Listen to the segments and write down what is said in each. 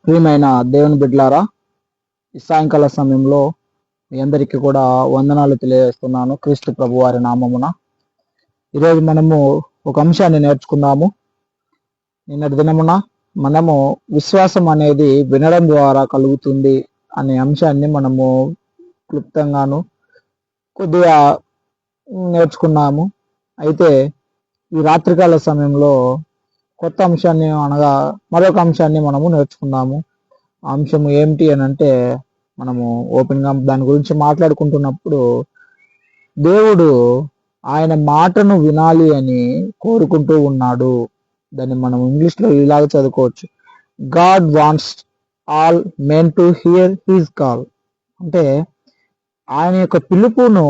ప్రియమైన దేవుని బిడ్డలారా, ఈ సాయంకాల సమయంలో మీ అందరికీ కూడా వందనాలు తెలియజేస్తున్నాను క్రీస్తు ప్రభు వారి నామమున. ఈరోజు మనము ఒక అంశాన్ని నేర్చుకుందాము. నిన్నటి దినమున మనము విశ్వాసం అనేది వినడం ద్వారా కలుగుతుంది అనే అంశాన్ని మనము క్లుప్తంగాను కొద్దిగా నేర్చుకున్నాము. అయితే ఈ రాత్రికాల సమయంలో కొత్త అంశాన్ని అనగా మరొక అంశాన్ని మనము నేర్చుకుందాము. ఆ అంశము ఏమిటి అని అంటే, మనము ఓపెన్గా దాని గురించి మాట్లాడుకుంటున్నప్పుడు దేవుడు ఆయన మాటను వినాలి అని కోరుకుంటూ ఉన్నాడు. దాన్ని మనం ఇంగ్లీష్లో ఇలాగ చదువుకోవచ్చు, God wants all men to hear his call. అంటే ఆయన యొక్క పిలుపును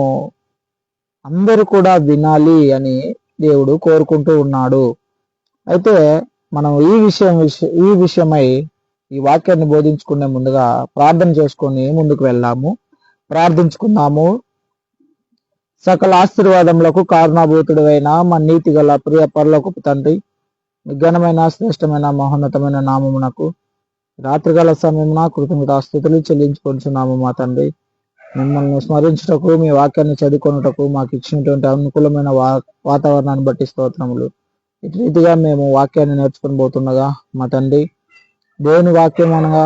అందరూ కూడా వినాలి అని దేవుడు కోరుకుంటూ ఉన్నాడు. అయితే మనం ఈ విషయమై ఈ వాక్యాన్ని బోధించుకునే ముందుగా ప్రార్థన చేసుకొని ముందుకు వెళ్దాము. ప్రార్థించుకుందాము. సకల ఆశీర్వాదములకు కారణభూతుడు అయిన మా నీతి గల ప్రియ పరలోకపు తండ్రి, విజ్ఞానమైన శ్రేష్టమైన మహోన్నతమైన నామమునకు రాత్రికాల సమయమున కృతజ్ఞతాస్తుతులు చెల్లించుకొంచున్నాము. మా తండ్రి, మిమ్మల్ని స్మరించుటకు, మీ వాక్యాన్ని చదువుకొనుటకు మాకు ఇచ్చినటువంటి అనుకూలమైన వాతావరణాన్ని బట్టి స్తోత్రములు. ఇటు రీతిగా మేము వాక్యాన్ని నేర్చుకుని పోతుండగా మా తండ్రి, దేవుని వాక్యం అనగా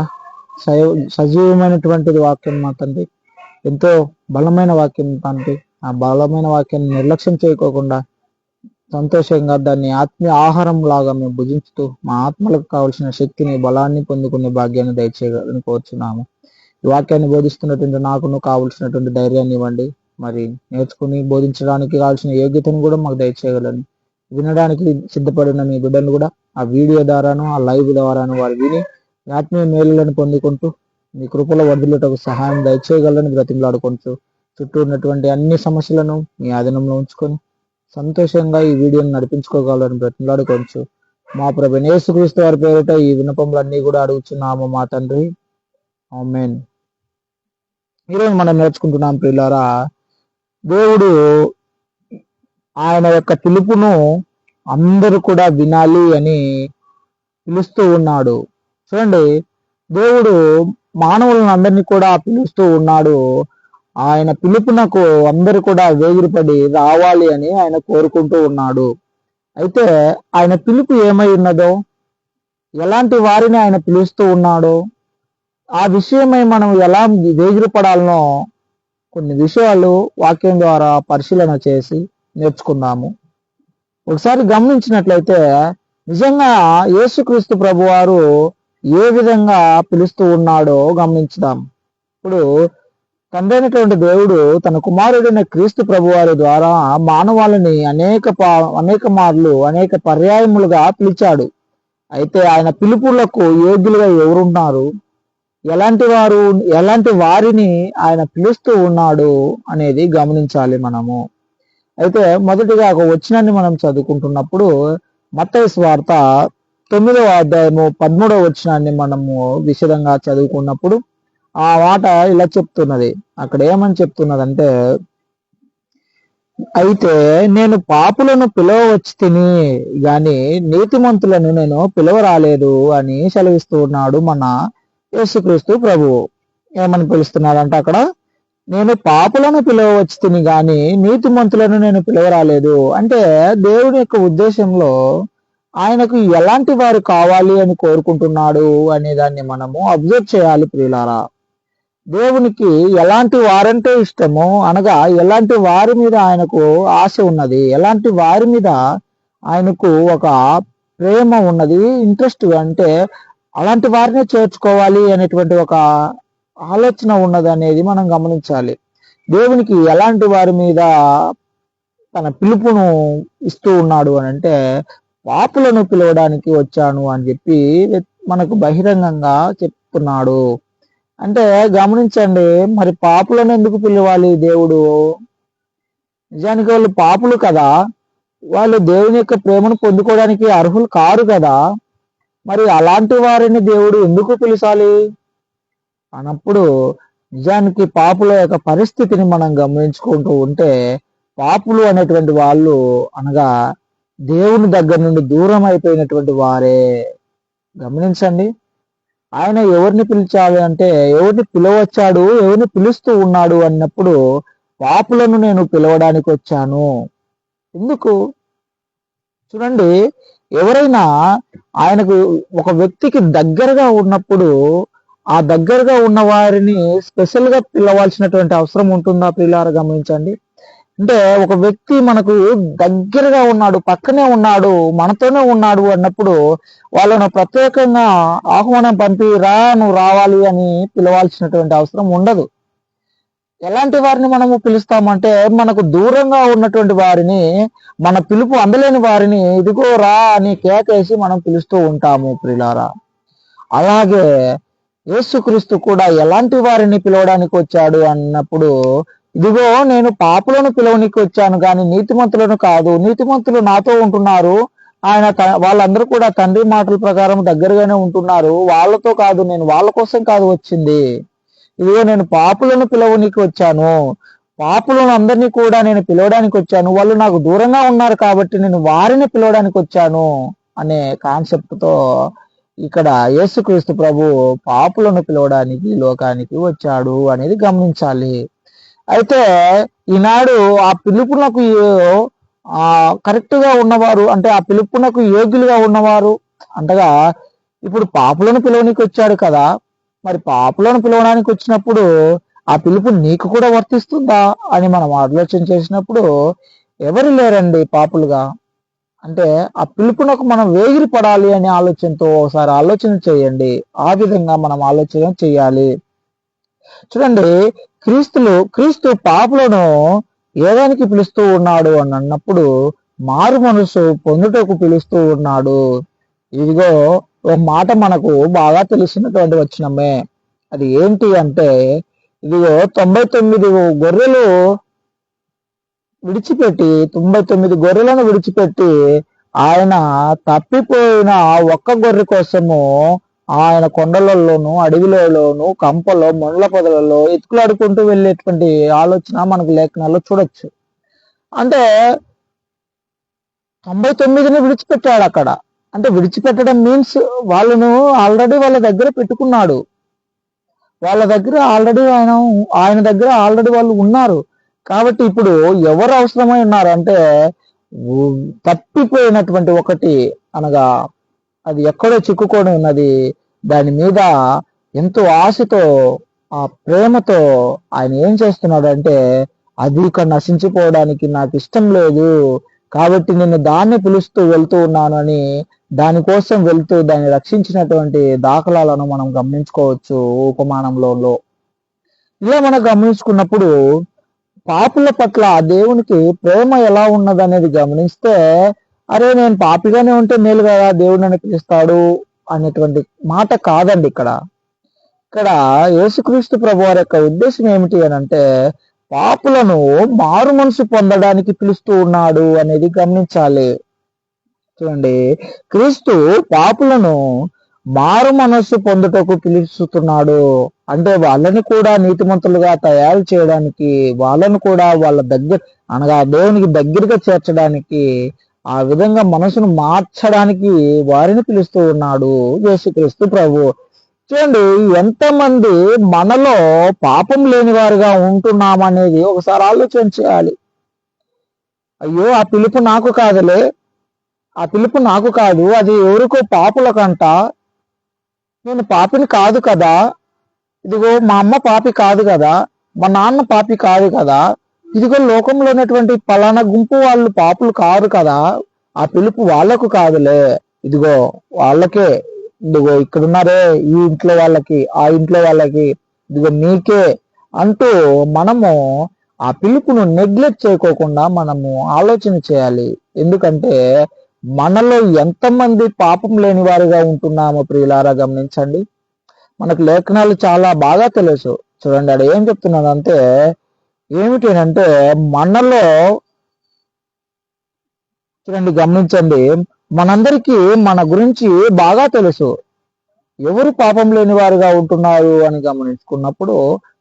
సజీవమైనటువంటిది వాక్యం మా తండ్రి, ఎంతో బలమైన వాక్యం తండ్రి. ఆ బలమైన వాక్యాన్ని నిర్లక్ష్యం చేయకోకుండా సంతోషంగా దాన్ని ఆత్మీయ ఆహారం లాగా మేము భుజించుతూ మా ఆత్మలకు కావలసిన శక్తిని, బలాన్ని పొందుకునే భాగ్యాన్ని దయచేయాలని కోరుచున్నాము. ఈ వాక్యాన్ని బోధిస్తున్నటువంటి నాకును కావలసినటువంటి ధైర్యాన్ని ఇవ్వండి. మరి నేర్చుకుని బోధించడానికి కావాల్సిన యోగ్యతను కూడా మాకు దయచేయగలని, వినడానికి సిద్ధపడిన మీ బిడ్డలు కూడా ఆ వీడియో ద్వారాను ఆ లైవ్ ద్వారాను వారు విని ఆత్మీయ మేలులను పొందుకుంటూ మీ కృపలో వర్ధిల్లుటకు సహాయం దయచేయగలని బ్రతిమలాడుకుంటూ చుట్టూ ఉన్నటువంటి అన్ని సమస్యలను మీ ఆధీనంలో ఉంచుకొని సంతోషంగా ఈ వీడియోని నడిపించుకోగలని బ్రతిమలాడుకోవచ్చు. మా ప్రభు యేసుక్రీస్తు వారి పేరిట ఈ విన్నపములన్నీ కూడా అడుగుచున్నాము మా తండ్రి, ఆమేన్. ఈరోజు మనం నేర్చుకుంటున్నాం ప్రియులారా, దేవుడు ఆయన యొక్క పిలుపును అందరూ కూడా వినాలి అని పిలుస్తూ ఉన్నాడు. చూడండి, దేవుడు మానవులను అందరినీ కూడా పిలుస్తూ ఉన్నాడు. ఆయన పిలుపునకు అందరూ కూడా వేగిరపడి రావాలి అని ఆయన కోరుకుంటూ ఉన్నాడు. అయితే ఆయన పిలుపు ఏమై ఉన్నదో, ఎలాంటి వారిని ఆయన పిలుస్తూ ఉన్నాడో, ఆ విషయమై మనం ఎలా వేగిరపడాలనో కొన్ని విషయాలు వాక్యం ద్వారా పరిశీలన చేసి నేర్చుకుందాము. ఒకసారి గమనించినట్లయితే నిజంగా యేసుక్రీస్తు ప్రభువారు ఏ విధంగా పిలుస్తూ ఉన్నాడో గమనించుదాం. ఇప్పుడు తండ్రైనటువంటి దేవుడు తన కుమారుడైన క్రీస్తు ప్రభువారి ద్వారా మానవాళిని అనేక మార్లు అనేక పర్యాయములుగా పిలిచాడు. అయితే ఆయన పిలుపులకు యోగ్యులుగా ఎవరున్నారు, ఎలాంటి వారిని ఆయన పిలుస్తూ ఉన్నాడు అనేది గమనించాలి మనము. అయితే మొదటిగా ఒక వచనాన్ని మనం చదువుకుంటున్నప్పుడు మత్తయి సువార్త 9వ అధ్యాయము 13వ వచనాన్ని మనము విశదంగా చదువుకున్నప్పుడు ఆ మాట ఇలా చెప్తున్నది. అక్కడ ఏమని చెప్తున్నదంటే, అయితే నేను పాపులను పిలవచ్చి తిని గాని నీతిమంతులను నేను పిలవరాలేదు అని సెలవిస్తూ ఉన్నాడు మన యేసుక్రీస్తు ప్రభువు. ఏమని పిలుస్తున్నాడంటే అక్కడ, నేను పాపులను పిలవచ్చి తిని గాని నీతిమంతులను నేను పిలవరాలేదు. అంటే దేవుని యొక్క ఉద్దేశంలో ఆయనకు ఎలాంటి వారు కావాలి అని కోరుకుంటున్నాడు అనే దాన్ని మనము అబ్జర్వ్ చేయాలి ప్రియులారా. దేవునికి ఎలాంటి వారంటే ఇష్టమో, అనగా ఎలాంటి వారి మీద ఆయనకు ఆశ ఉన్నది, ఎలాంటి వారి మీద ఆయనకు ఒక ప్రేమ ఉన్నది, ఇంట్రెస్ట్, అంటే అలాంటి వారినే చేర్చుకోవాలి అనేటువంటి ఒక ఆలోచన ఉన్నది అనేది మనం గమనించాలి. దేవునికి ఎలాంటి వారి మీద తన పిలుపును ఇస్తూ ఉన్నాడు అని అంటే, పాపులను పిలవడానికి వచ్చాను అని చెప్పి మనకు బహిరంగంగా చెప్తున్నాడు. అంటే గమనించండి, మరి పాపులను ఎందుకు పిలవాలి దేవుడు? నిజానికి వాళ్ళు పాపులు కదా, వాళ్ళు దేవుని యొక్క ప్రేమను పొందుకోవడానికి అర్హులు కారు కదా. మరి అలాంటి వారిని దేవుడు ఎందుకు పిలిచాలి అన్నప్పుడు, నిజానికి పాపుల యొక్క పరిస్థితిని మనం గమనించుకుంటూ ఉంటే, పాపులు అనేటువంటి వాళ్ళు అనగా దేవుని దగ్గర నుండి దూరం అయిపోయినటువంటి వారే. గమనించండి, ఆయన ఎవరిని పిలిచాలి అంటే ఎవరిని పిలవచ్చాడు, ఎవరిని పిలుస్తూ ఉన్నాడు అన్నప్పుడు పాపులను నేను పిలవడానికి వచ్చాను. ఎందుకు? చూడండి, ఎవరైనా ఆయనకు ఒక వ్యక్తికి దగ్గరగా ఉన్నప్పుడు ఆ దగ్గరగా ఉన్న వారిని స్పెషల్ గా పిలవాల్సినటువంటి అవసరం ఉంటుందా? ప్రియులారా గమనించండి. అంటే ఒక వ్యక్తి మనకు దగ్గరగా ఉన్నాడు, పక్కనే ఉన్నాడు, మనతోనే ఉన్నాడు అన్నప్పుడు వాళ్ళను ప్రత్యేకంగా ఆహ్వానం పంపి రా, నువ్వు రావాలి అని పిలవాల్సినటువంటి అవసరం ఉండదు. ఎలాంటి వారిని మనము పిలుస్తామంటే మనకు దూరంగా ఉన్నటువంటి వారిని, మన పిలుపు అందలేని వారిని ఇదిగో రా అని కేకేసి మనం పిలుస్తూ ఉంటాము ప్రియులారా. అలాగే యేసుక్రీస్తు కూడా ఎలాంటి వారిని పిలవడానికి వచ్చాడు అన్నప్పుడు ఇదిగో నేను పాపులను పిలవనికి వచ్చాను కానీ నీతిమంతులను కాదు, నీతిమంతులు నాతో ఉంటున్నారు, ఆయన వాళ్ళందరూ కూడా తండ్రి మాటల ప్రకారం దగ్గరగానే ఉంటున్నారు, వాళ్ళతో కాదు, నేను వాళ్ళ కోసం కాదు వచ్చింది, ఇదిగో నేను పాపులను పిలవనికి వచ్చాను, పాపులను అందరినీ కూడా నేను పిలవడానికి వచ్చాను, వాళ్ళు నాకు దూరంగా ఉన్నారు కాబట్టి నేను వారిని పిలవడానికి వచ్చాను అనే కాన్సెప్ట్ తో ఇక్కడ యేసుక్రీస్తు ప్రభు పాపులను పిలవడానికి లోకానికి వచ్చాడు అనేది గమనించాలి. అయితే ఈనాడు ఆ పిలుపునకు కరెక్ట్ గా ఉన్నవారు, అంటే ఆ పిలుపునకు యోగ్యులుగా ఉన్నవారు అంటగా ఇప్పుడు పాపులను పిలవడానికి వచ్చాడు కదా, మరి పాపులను పిలవడానికి వచ్చినప్పుడు ఆ పిలుపు నీకు కూడా వర్తిస్తుందా అని మనం ఆలోచన చేసినప్పుడు ఎవరు లేరండి పాపులుగా. అంటే ఆ పిలుపునకు మనం వేగిరి పడాలి అనే ఆలోచనతో ఒకసారి ఆలోచన చేయండి. ఆ విధంగా మనం ఆలోచన చేయాలి. చూడండి, క్రీస్తు పాపులను ఏదానికి పిలుస్తూ ఉన్నాడు అని అన్నప్పుడు మారు మనసు పొందుటకు పిలుస్తూ ఉన్నాడు. ఇదిగో ఒక మాట మనకు బాగా తెలిసినటువంటి వచనమే. అది ఏంటి అంటే ఇదిగో 99 గొర్రెలు విడిచిపెట్టి 99 గొర్రెలను విడిచిపెట్టి ఆయన తప్పిపోయిన ఒక్క గొర్రె కోసము ఆయన కొండలలోను, అడవిలోను, కంపలో, మొండ్ల పొదలలో ఎత్తుకులాడుకుంటూ వెళ్ళేటువంటి ఆలోచన మనకు లేఖనాల్లో చూడొచ్చు. అంటే 99ని విడిచిపెట్టాడు అక్కడ. అంటే విడిచిపెట్టడం మీన్స్ వాళ్ళను ఆల్రెడీ వాళ్ళ దగ్గర పెట్టుకున్నాడు. వాళ్ళ దగ్గర ఆల్రెడీ ఆయన దగ్గర ఆల్రెడీ వాళ్ళు ఉన్నారు. కాబట్టి ఇప్పుడు ఎవరు అవసరమై ఉన్నారు అంటే తప్పిపోయినటువంటి ఒకటి, అనగా అది ఎక్కడో చిక్కుకొని ఉన్నది, దాని మీద ఎంతో ఆశతో ఆ ప్రేమతో ఆయన ఏం చేస్తున్నాడు అంటే అది ఇక నశించిపోవడానికి నాకు ఇష్టం లేదు, కాబట్టి నేను దాన్ని పిలుస్తూ వెళ్తూ ఉన్నాను అని దానికోసం వెళ్తూ దాన్ని రక్షించినటువంటి దాఖలాలను మనం గమనించుకోవచ్చు ఉపమానంలో. ఇలా మనం గమనించుకున్నప్పుడు పాపుల పట్ల దేవునికి ప్రేమ ఎలా ఉన్నదనేది గమనిస్తే అరే నేను పాపిగానే ఉంటే మేలు కదా దేవుడు నన్ను పిలుస్తాడు అనేటువంటి మాట కాదండి. ఇక్కడ యేసుక్రీస్తు ప్రభు వారి యొక్క ఉద్దేశం ఏమిటి అని అంటే పాపులను మారు మనసు పొందడానికి పిలుస్తూ ఉన్నాడు అనేది గమనించాలి. చూడండి, క్రీస్తు పాపులను మారు మనస్సు పొందుటకు పిలుస్తున్నాడు. అంటే వాళ్ళని కూడా నీతిమంతులుగా తయారు చేయడానికి, వాళ్ళను కూడా వాళ్ళ దగ్గర అనగా దేవునికి దగ్గరగా చేర్చడానికి, ఆ విధంగా మనసును మార్చడానికి వారిని పిలుస్తూ ఉన్నాడు యేసుక్రీస్తు ప్రభు. చూడండి, ఎంతమంది మనలో పాపం లేని వారుగా ఉంటున్నామనేది ఒకసారి ఆలోచన చేయాలి. అయ్యో ఆ పిలుపు నాకు కాదులే, ఆ పిలుపు నాకు కాదు, అది ఎవరికో పాపులకంట, నేను పాపిని కాదు కదా, ఇదిగో మా అమ్మ పాపి కాదు కదా, మా నాన్న పాపి కాదు కదా, ఇదిగో లోకంలో ఉన్నటువంటి పలానా గుంపు వాళ్ళు పాపులు కారు కదా, ఆ పిలుపు వాళ్ళకు కాదులే, ఇదిగో వాళ్ళకే, ఇదిగో ఇక్కడున్నారే ఈ ఇంట్లో వాళ్ళకి, ఆ ఇంట్లో వాళ్ళకి, ఇదిగో నీకే అంటూ మనము ఆ పిలుపును నెగ్లెక్ట్ చేయకోకుండా మనము ఆలోచన చేయాలి. ఎందుకంటే మనలో ఎంతమంది పాపం లేని వారిగా ఉంటున్నామో ప్రియులారా గమనించండి. మనకు లేఖనాలు చాలా బాగా తెలుసు. చూడండి, అక్కడ ఏం చెప్తున్నాడు అంటే ఏమిటంటే మనలో చూడండి గమనించండి, మనందరికీ మన గురించి బాగా తెలుసు. ఎవరు పాపం లేని వారుగా ఉంటున్నారు అని గమనించుకున్నప్పుడు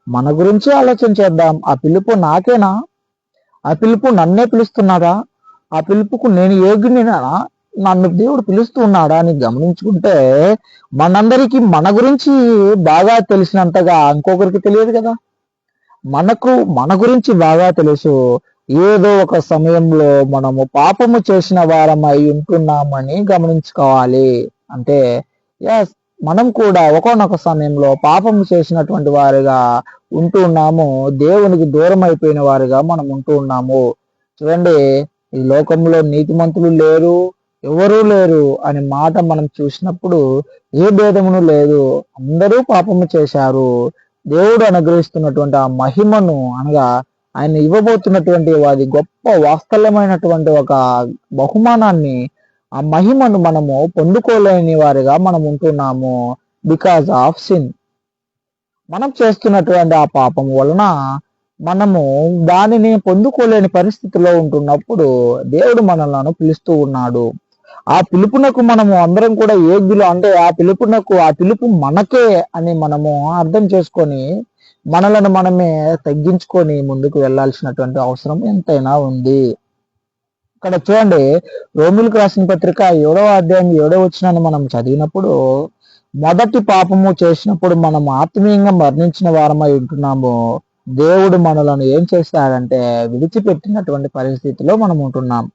మన గురించి ఆలోచన చేద్దాం. ఆ పిలుపు నాకేనా? ఆ పిలుపు నన్నే పిలుస్తున్నారా? ఆ పిలుపుకు నేను యోగ్యునేనా? నన్ను దేవుడు పిలుస్తూ ఉన్నాడా అని గమనించుకుంటే మనందరికీ మన గురించి బాగా తెలిసినంతగా ఇంకొకరికి తెలియదు కదా. మన గురించి బాగా తెలుసు. ఏదో ఒక సమయంలో మనము పాపము చేసిన వారమై ఉంటున్నామని గమనించుకోవాలి. అంటే ఎస్, మనం కూడా ఒకానొక సమయంలో పాపము చేసినటువంటి వారిగా ఉంటూ ఉన్నాము. దేవునికి దూరం అయిపోయిన వారిగా మనం ఉంటూ ఉన్నాము. చూడండి, ఈ లోకంలో నీతిమంతులు లేరు, ఎవరూ లేరు అనే మాట మనం చూసినప్పుడు ఏ భేదమును లేదు, అందరూ పాపము చేశారు. దేవుడు అనుగ్రహిస్తున్నటువంటి ఆ మహిమను అనగా ఆయన ఇవ్వబోతున్నటువంటి అది గొప్ప వాస్తవమైనటువంటి ఒక బహుమానాన్ని, ఆ మహిమను మనము పొందుకోలేని వారిగా మనం ఉంటున్నాము. బికాజ్ ఆఫ్ సిన్, మనం చేస్తున్నటువంటి ఆ పాపం వలన మనము దానిని పొందుకోలేని పరిస్థితిలో ఉంటున్నప్పుడు దేవుడు మనలను పిలుస్తూ ఉన్నాడు. ఆ పిలుపునకు మనము అందరం కూడా యోగ్యులు, అంటే ఆ పిలుపు మనకే అని మనము అర్థం చేసుకొని మనలను మనమే తగ్గించుకొని ముందుకు వెళ్ళాల్సినటువంటి అవసరం ఎంతైనా ఉంది. ఇక్కడ చూడండి, రోమిలకు రాసిన పత్రిక 7వ అధ్యాయం 7వ వచనాన్ని మనం చదివినప్పుడు, మొదటి పాపము చేసినప్పుడు మనం ఆత్మీయంగా మరణించిన వారమై ఉంటున్నాము. దేవుడు మనలను ఏం చేస్తాడంటే విడిచిపెట్టినటువంటి పరిస్థితిలో మనం ఉంటున్నాం.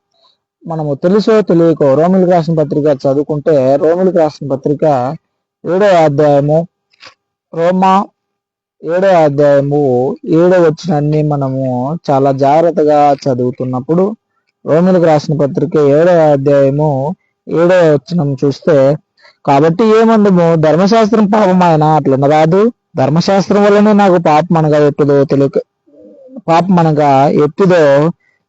మనము తెలుసో తెలియకో రోమిలకు రాసిన పత్రిక చదువుకుంటే, రోమిలకు రాసిన పత్రిక 7వ అధ్యాయము, రోమా 7వ అధ్యాయము 7వ వచనాన్ని మనము చాలా జాగ్రత్తగా చదువుతున్నప్పుడు, రోమిలకు రాసిన పత్రిక 7వ అధ్యాయము 7వ వచనం చూస్తే, కాబట్టి ఏమందుము, ధర్మశాస్త్రం పాపమాయన అట్లున్నరాదు, ధర్మశాస్త్రం వల్లనే నాకు పాపం అనగా ఎట్టిదో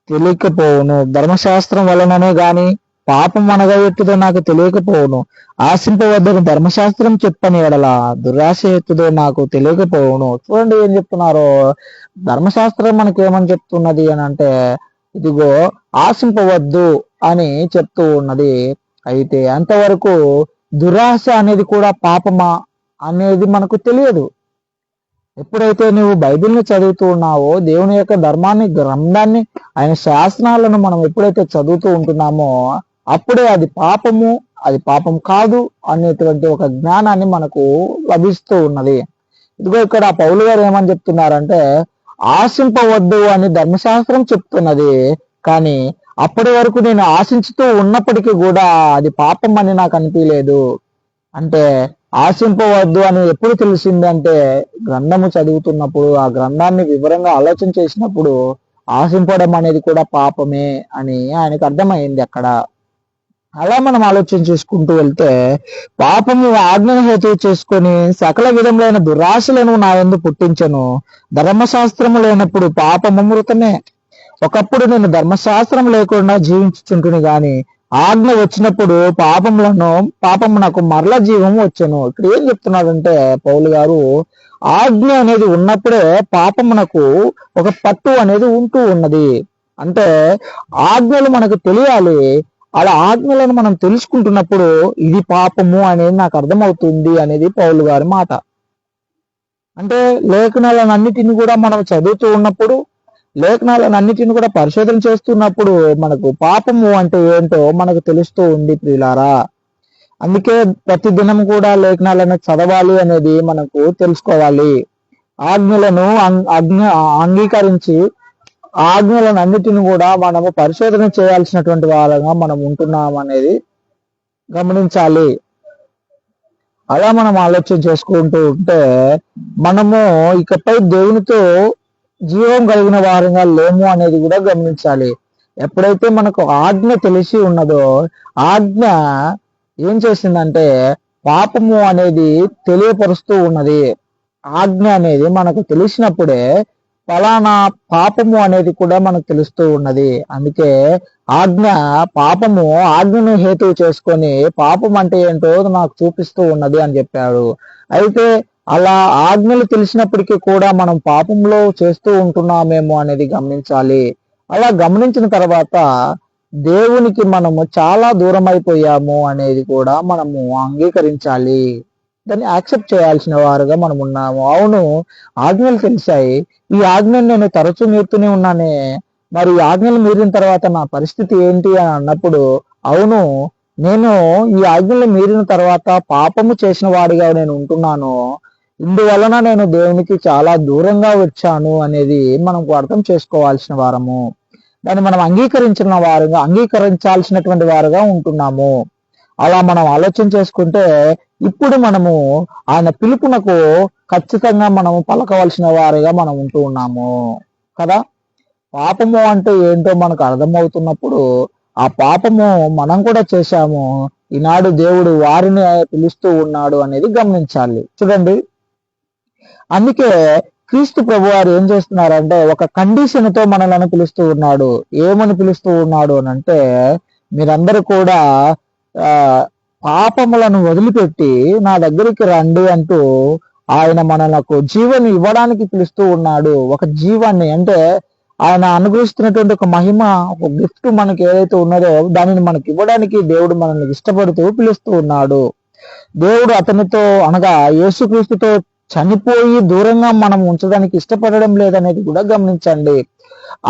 తెలియకపోవును. ధర్మశాస్త్రం వలననే గాని పాపం అనగా ఎట్టిదో నాకు తెలియకపోవును. ఆశింపవద్దని ధర్మశాస్త్రం చెప్పని ఎడల దురాశ ఎత్తుదో నాకు తెలియకపోవును. చూడండి ఏం చెప్తున్నారో, ధర్మశాస్త్రం మనకేమని చెప్తున్నది అని అంటే, ఇదిగో ఆశింపవద్దు అని చెప్తూ ఉన్నది. అయితే అంతవరకు దురాశ అనేది కూడా పాపమా అనేది మనకు తెలియదు. ఎప్పుడైతే నువ్వు బైబిల్ని చదువుతూ ఉన్నావో, దేవుని యొక్క గ్రంథాన్ని, ఆయన శాసనాలను మనం ఎప్పుడైతే చదువుతూ ఉంటున్నామో, అప్పుడే అది పాపము, అది పాపం కాదు అనేటువంటి ఒక జ్ఞానాన్ని మనకు లభిస్తూ ఉన్నది. ఇదిగో ఇక్కడ పౌలు గారు ఏమని చెప్తున్నారంటే, ఆశింపవద్దు అని ధర్మశాస్త్రం చెప్తున్నది, కానీ అప్పటి వరకు నేను ఆశించుతూ ఉన్నప్పటికీ కూడా అది పాపం అని నాకు అనిపించలేదు. అంటే ఆశింపవద్దు అని ఎప్పుడు తెలిసిందంటే, గ్రంథము చదువుతున్నప్పుడు, ఆ గ్రంథాన్ని వివరంగా ఆలోచన చేసినప్పుడు ఆశింపడం అనేది కూడా పాపమే అని ఆయనకు అర్థమైంది అక్కడ. అలా మనం ఆలోచన చేసుకుంటూ వెళ్తే, పాపము ఆజ్ఞను హేతువు చేసుకొని సకల విధములైన దురాశలను నా యందు పుట్టించను. ధర్మశాస్త్రము లేనప్పుడు పాపము మృతమే. ఒకప్పుడు నేను ధర్మశాస్త్రం లేకుండా జీవించుచుంటుని గాని ఆజ్ఞ వచ్చినప్పుడు పాపము నాకు మరల జీవం వచ్చను. ఇక్కడ ఏం చెప్తున్నాడంటే పౌలు గారు, ఆజ్ఞ అనేది ఉన్నప్పుడే పాపమునకు ఒక పట్టు అనేది ఉంటూ ఉన్నది. అంటే ఆజ్ఞలు మనకు తెలియాలి. అలా ఆజ్ఞలను మనం తెలుసుకుంటున్నప్పుడు ఇది పాపము అనేది నాకు అర్థమవుతుంది అనేది పౌలు గారి మాట. అంటే లేఖనాలన్నిటిని కూడా మనం చదువుతూ ఉన్నప్పుడు, లేఖనాలన్నిటిని కూడా పరిశోధన చేస్తున్నప్పుడు మనకు పాపము అంటే ఏంటో మనకు తెలుస్తూ ఉంది ప్రియులారా. అందుకే ప్రతి దినం కూడా లేఖనాలను చదవాలి అనేది మనకు తెలుసుకోవాలి. ఆజ్ఞలను అంగీకరించి ఆజ్ఞలను అన్నిటిని కూడా మనము పరిశోధన చేయాల్సినటువంటి వాళ్ళగా మనం ఉంటున్నాం అనేది గమనించాలి. అలా మనం ఆలోచన చేసుకుంటూ ఉంటే మనము ఇకపై దేవునితో జీవం కలిగిన వారంగా లేము అనేది కూడా గమనించాలి. ఎప్పుడైతే మనకు ఆజ్ఞ తెలిసి ఉన్నదో, ఆజ్ఞ ఏం చేసిందంటే పాపము అనేది తెలియపరుస్తూ ఉన్నది. ఆజ్ఞ అనేది మనకు తెలిసినప్పుడే ఫలానా పాపము అనేది కూడా మనకు తెలుస్తూ ఉన్నది. అందుకే ఆజ్ఞను హేతువు చేసుకొని పాపం అంటే ఏంటో నాకు చూపిస్తూ ఉన్నది అని చెప్పాడు. అయితే అలా ఆజ్ఞలు తెలిసినప్పటికీ కూడా మనం పాపంలో చేస్తూ ఉంటున్నామేమో అనేది గమనించాలి. అలా గమనించిన తర్వాత దేవునికి మనము చాలా దూరం అయిపోయాము అనేది కూడా మనము అంగీకరించాలి. దాన్ని యాక్సెప్ట్ చేయాల్సిన వారుగా మనం ఉన్నాము. అవును, ఆజ్ఞలు తెలిసాయి, ఈ ఆజ్ఞను నేను తరచూ మీరుతూనే ఉన్నానే, మరి ఈ ఆజ్ఞలు మీరిన తర్వాత నా పరిస్థితి ఏంటి అని అన్నప్పుడు, అవును నేను ఈ ఆజ్ఞలు మీరిన తర్వాత పాపము చేసిన వాడిగా నేను ఉంటున్నాను, ఇందువలన నేను దేవునికి చాలా దూరంగా వచ్చాను అనేది మనం అర్థం చేసుకోవాల్సిన వారము. దాన్ని మనం అంగీకరించాల్సినటువంటి వారుగా ఉంటున్నాము. అలా మనం ఆలోచన చేసుకుంటే ఇప్పుడు మనము ఆయన పిలుపునకు ఖచ్చితంగా మనము పలకవలసిన వారిగా మనం ఉంటూ ఉన్నాము కదా. పాపము అంటే ఏంటో మనకు అర్థమవుతున్నప్పుడు ఆ పాపము మనం కూడా చేశాము, ఈనాడు దేవుడు వారిని పిలుస్తూ ఉన్నాడు అనేది గమనించాలి. చూడండి, అందుకే క్రీస్తు ప్రభు వారు ఏం చేస్తున్నారంటే ఒక కండిషన్ తో మనల్ని పిలుస్తూ ఉన్నాడు. ఏమని పిలుస్తూ ఉన్నాడు అని అంటే, మీరందరూ కూడా పాపములను వదిలిపెట్టి నా దగ్గరికి రండి అంటూ ఆయన మనలకు జీవనం ఇవ్వడానికి పిలుస్తూ ఉన్నాడు. ఒక జీవాన్ని అంటే ఆయన అనుగ్రహిస్తున్నటువంటి ఒక మహిమ, ఒక గిఫ్ట్ మనకి ఏదైతే ఉన్నదో దానిని మనకి ఇవ్వడానికి దేవుడు మనల్ని ఇష్టపడుతూ పిలుస్తూ ఉన్నాడు. దేవుడు అతనితో అనగా యేసుక్రీస్తుతో చనిపోయి దూరంగా మనం ఉంచడానికి ఇష్టపడడం లేదనేది కూడా గమనించండి.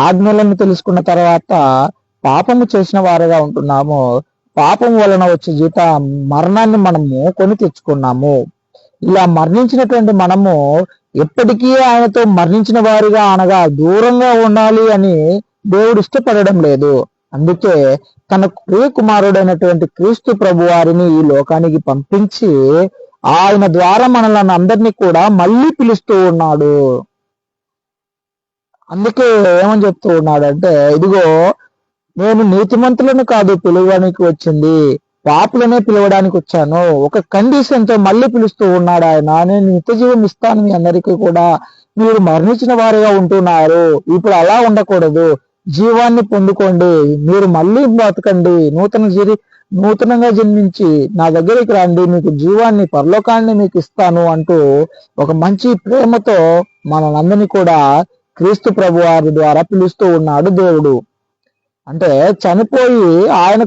ఆజ్ఞలను తెలుసుకున్న తర్వాత పాపము చేసిన వారుగా ఉంటున్నాము. పాపం వలన వచ్చే మరణాన్ని మనము కొని తెచ్చుకున్నాము. ఇలా మరణించినటువంటి మనము ఎప్పటికీ ఆయనతో మరణించిన వారిగా అనగా దూరంగా ఉండాలి అని దేవుడు ఇష్టపడడం లేదు. అందుకే తన ప్రియ కుమారుడైనటువంటి క్రీస్తు ప్రభు వారిని ఈ లోకానికి పంపించి ఆయన ద్వారా మనల్ని అందరినీ కూడా మళ్ళీ పిలుస్తూ ఉన్నాడు. అందుకే ఏమని చెప్తూ ఉన్నాడంటే, ఇదిగో నేను నీతిమంతులను కాదు పిలవడానికి వచ్చింది, పాపులనే పిలవడానికి వచ్చాను. ఒక కండిషన్ తో మళ్ళీ పిలుస్తూ ఉన్నాడు ఆయన. నేను నిత్య జీవం ఇస్తాను మీ అందరికీ కూడా, మీరు మరణించిన వారిగా ఉంటున్నారు, ఇప్పుడు అలా ఉండకూడదు, జీవాన్ని పొందుకోండి, మీరు మళ్ళీ బ్రతకండి, నూతనంగా జన్మించి నా దగ్గరికి రండి, మీకు జీవాన్ని పరలోకాన్ని మీకు ఇస్తాను అంటూ ఒక మంచి ప్రేమతో మనందరినీ కూడా క్రీస్తు ప్రభు వారి ద్వారా పిలుస్తూ ఉన్నాడు దేవుడు. అంటే చనిపోయి ఆయన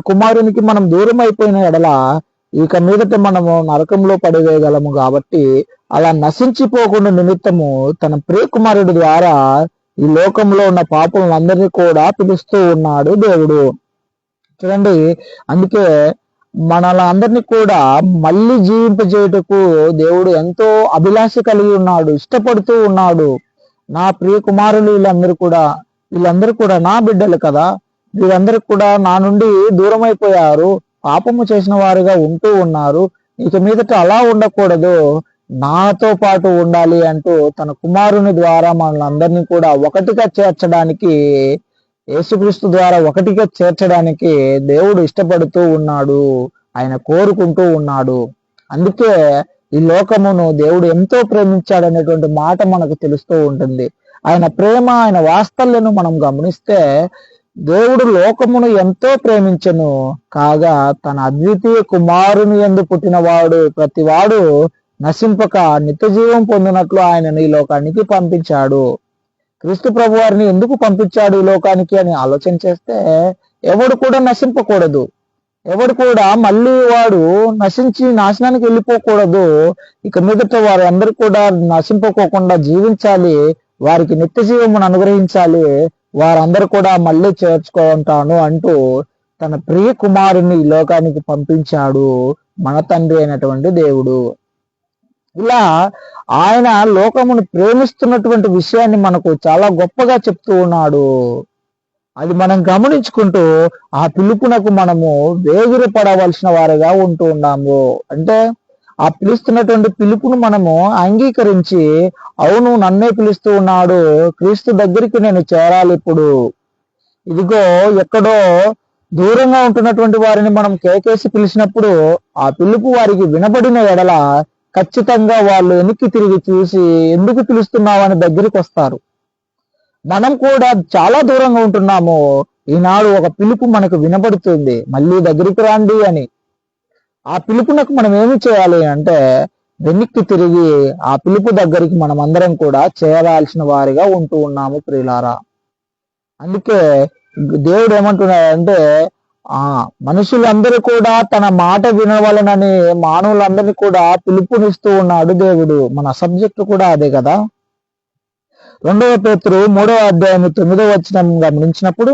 కుమారునికి మనం దూరం అయిపోయిన ఎడల ఇక మీదట మనము నరకంలో పడివేయగలము. కాబట్టి అలా నశించిపోకుండా నిమిత్తము తన ప్రియ కుమారుడి ద్వారా ఈ లోకంలో ఉన్న పాపములందరినీ కూడా పిలుస్తూ ఉన్నాడు దేవుడు. చూడండి, అందుకే మనల్ని అందరినీ కూడా మళ్ళీ జీవింపజేయుటకు దేవుడు ఎంతో అభిలాష కలిగి ఉన్నాడు, ఇష్టపడుతూ ఉన్నాడు. నా ప్రియ కుమారులు వీళ్ళందరూ కూడా నా బిడ్డలు కదా, వీళ్ళందరూ కూడా నా నుండి దూరం అయిపోయారు, పాపము చేసిన వారుగా ఉంటూ ఉన్నారు, ఇక మీదట అలా ఉండకూడదు, నాతో పాటు ఉండాలి అంటూ తన కుమారుని ద్వారా మనల్ని అందరినీ కూడా ఒకటిగా చేర్చడానికి, యేసుక్రీస్తు ద్వారా ఒకటిగా చేర్చడానికి దేవుడు ఇష్టపడుతూ ఉన్నాడు, ఆయన కోరుకుంటూ ఉన్నాడు. అందుకే ఈ లోకమును దేవుడు ఎంతో ప్రేమించాడనేటువంటి మాట మనకు తెలుస్తూ ఉంటుంది. ఆయన ప్రేమ, ఆయన వాత్సల్యను మనం గమనిస్తే దేవుడు లోకమును ఎంతో ప్రేమించెను కాగా తన అద్వితీయ కుమారుని యందు పుట్టినవాడు ప్రతివాడు నశింపక నిత్య జీవం పొందినట్లు ఆయన ఈ లోకానికి పంపించాడు. క్రీస్తు ప్రభు వారిని ఎందుకు పంపించాడు ఈ లోకానికి అని ఆలోచన చేస్తే, ఎవడు కూడా నశింపకూడదు, ఎవడు కూడా మళ్ళీ వాడు నశించి నాశనానికి వెళ్ళిపోకూడదు, ఇక మీదట వారు అందరూ కూడా నశింపకోకుండా జీవించాలి, వారికి నిత్య జీవమును అనుగ్రహించాలి, వారందరూ కూడా మళ్ళీ చేర్చుకుంటాను అంటూ తన ప్రియ కుమారుని ఈ లోకానికి పంపించాడు మన తండ్రి అయినటువంటి దేవుడు. ఇలా ఆయన లోకమును ప్రేమిస్తున్నటువంటి విషయాన్ని మనకు చాలా గొప్పగా చెప్తూ ఉన్నాడు. అది మనం గమనించుకుంటూ ఆ పిలుపునకు మనము వేగిరపడవలసిన వారిగా ఉంటూ ఉన్నాము. అంటే ఆ పిలుస్తున్నటువంటి పిలుపును మనము అంగీకరించి, అవును నన్నే పిలుస్తూ ఉన్నాడు, క్రీస్తు దగ్గరికి నేను చేరాలి, ఇప్పుడు ఇదిగో ఎక్కడో దూరంగా ఉంటున్నటువంటి వారిని మనం కేకేసి పిలిచినప్పుడు ఆ పిలుపు వారికి వినబడిన ఎడల ఖచ్చితంగా వాళ్ళు వెనక్కి తిరిగి చూసి ఎందుకు పిలుస్తున్నావని దగ్గరికి వస్తారు. మనం కూడా చాలా దూరంగా ఉంటున్నాము, ఈనాడు ఒక పిలుపు మనకు వినబడుతుంది, మళ్ళీ దగ్గరికి రండి అని. ఆ పిలుపునకు మనం ఏమి చేయాలి అంటే వెనక్కి తిరిగి ఆ పిలుపు దగ్గరికి మనం అందరం కూడా చేరాల్సిన వారిగా ఉంటూ ఉన్నాము ప్రియులారా. అందుకే దేవుడు ఏమంటున్నాడంటే, మనుషులందరూ కూడా తన మాట వినవలనని మానవులందరినీ కూడా పిలుపునిస్తూ ఉన్నాడు దేవుడు. మన సబ్జెక్ట్ కూడా అదే కదా. 2 పేతురు 3వ అధ్యాయం 9వ వచనం గమనించినప్పుడు,